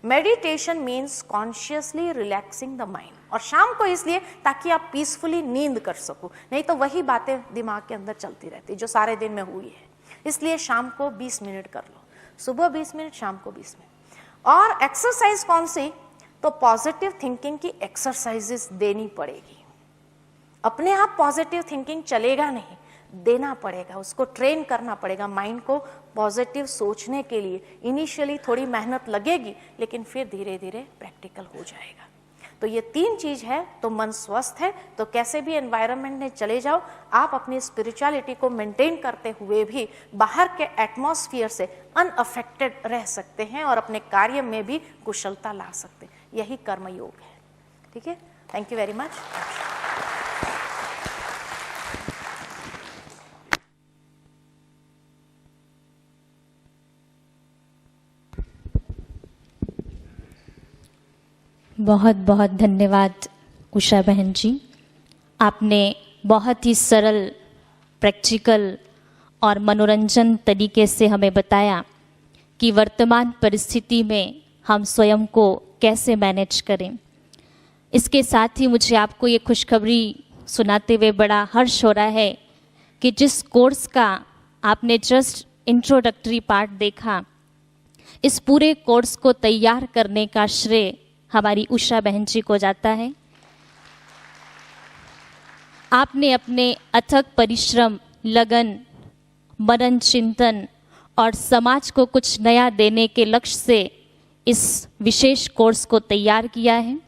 Meditation means consciously relaxing the mind. और शाम को इसलिए ताकि आप पीसफुली नींद कर सको, नहीं तो वही बातें दिमाग के अंदर चलती रहती जो सारे दिन में हुई है। इसलिए शाम को 20 मिनट कर लो, सुबह 20 मिनट, शाम को 20 मिनट। और एक्सरसाइज कौन सी? तो पॉजिटिव थिंकिंग की एक्सरसाइजेस देनी पड़ेगी। अपने आप पॉजिटिव थिंकिंग चलेगा नहीं, देना पड़ेगा, उसको ट्रेन करना पड़ेगा माइंड को पॉजिटिव सोचने के लिए। इनिशियली थोड़ी मेहनत लगेगी, लेकिन फिर धीरे धीरे प्रैक्टिकल हो जाएगा। तो ये 3 चीज है। तो मन स्वस्थ है तो कैसे भी एनवायरनमेंट में चले जाओ, आप अपनी स्पिरिचुअलिटी को मेंटेन करते हुए भी बाहर के एटमॉस्फेयर से अनअफेक्टेड रह सकते हैं और अपने कार्य में भी कुशलता ला सकते हैं। यही कर्म योग है। ठीक है, थैंक यू वेरी मच। बहुत बहुत धन्यवाद उषा बहन जी। आपने बहुत ही सरल, प्रैक्टिकल और मनोरंजन तरीके से हमें बताया कि वर्तमान परिस्थिति में हम स्वयं को कैसे मैनेज करें। इसके साथ ही मुझे आपको ये खुशखबरी सुनाते हुए बड़ा हर्ष हो रहा है कि जिस कोर्स का आपने जस्ट इंट्रोडक्टरी पार्ट देखा, इस पूरे कोर्स को तैयार करने का श्रेय हमारी उषा बहन जी को जाता है। आपने अपने अथक परिश्रम, लगन, मनन चिंतन और समाज को कुछ नया देने के लक्ष्य से इस विशेष कोर्स को तैयार किया है।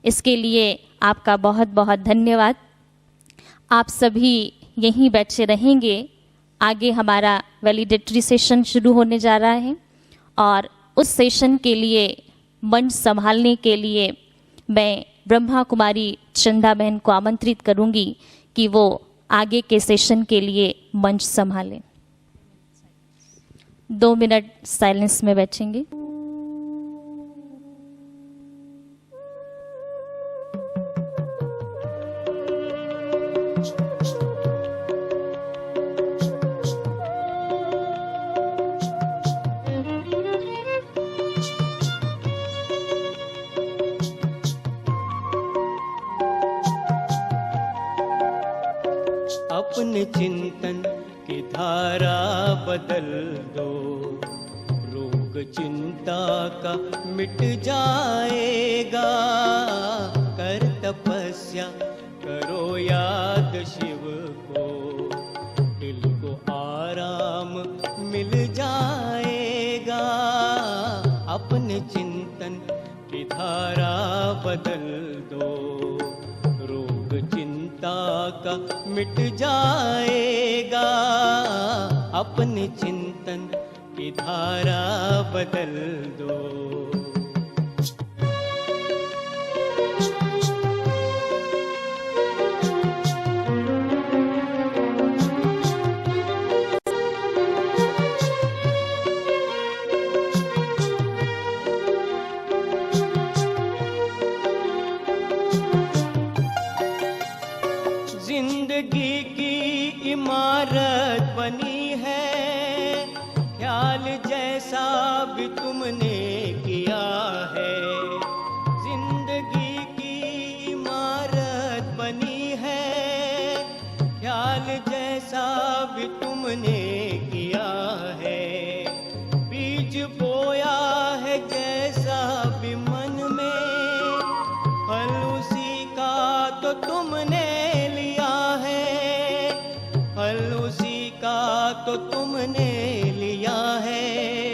इसके लिए आपका बहुत बहुत धन्यवाद। आप सभी यहीं बैठे रहेंगे, आगे हमारा वैलिडेटरी सेशन शुरू होने जा रहा है और उस सेशन के लिए मंच संभालने के लिए मैं ब्रह्मा कुमारी चंदा बहन को आमंत्रित करूंगी कि वो आगे के सेशन के लिए मंच संभालें। 2 मिनट साइलेंस में बैठेंगे। अपने चिंतन की धारा बदल दो, रोग चिंता का मिट जाएगा। कर तपस्या करो याद शिव को, दिल को आराम मिल जाएगा। अपने चिंतन की धारा बदल दो, रोग चिंता का मिट जाएगा। अपनी चिंता तन की धारा बदल दो। जिंदगी की इमारत बनी है, ख्याल जैसा भी तुमने किया है। जिंदगी की इमारत बनी है, ख्याल जैसा भी तुमने किया है। बीज बोया है जैसा भी मन में, फल उसी का तो तुमने लिया है, फल उसी का तो तुमने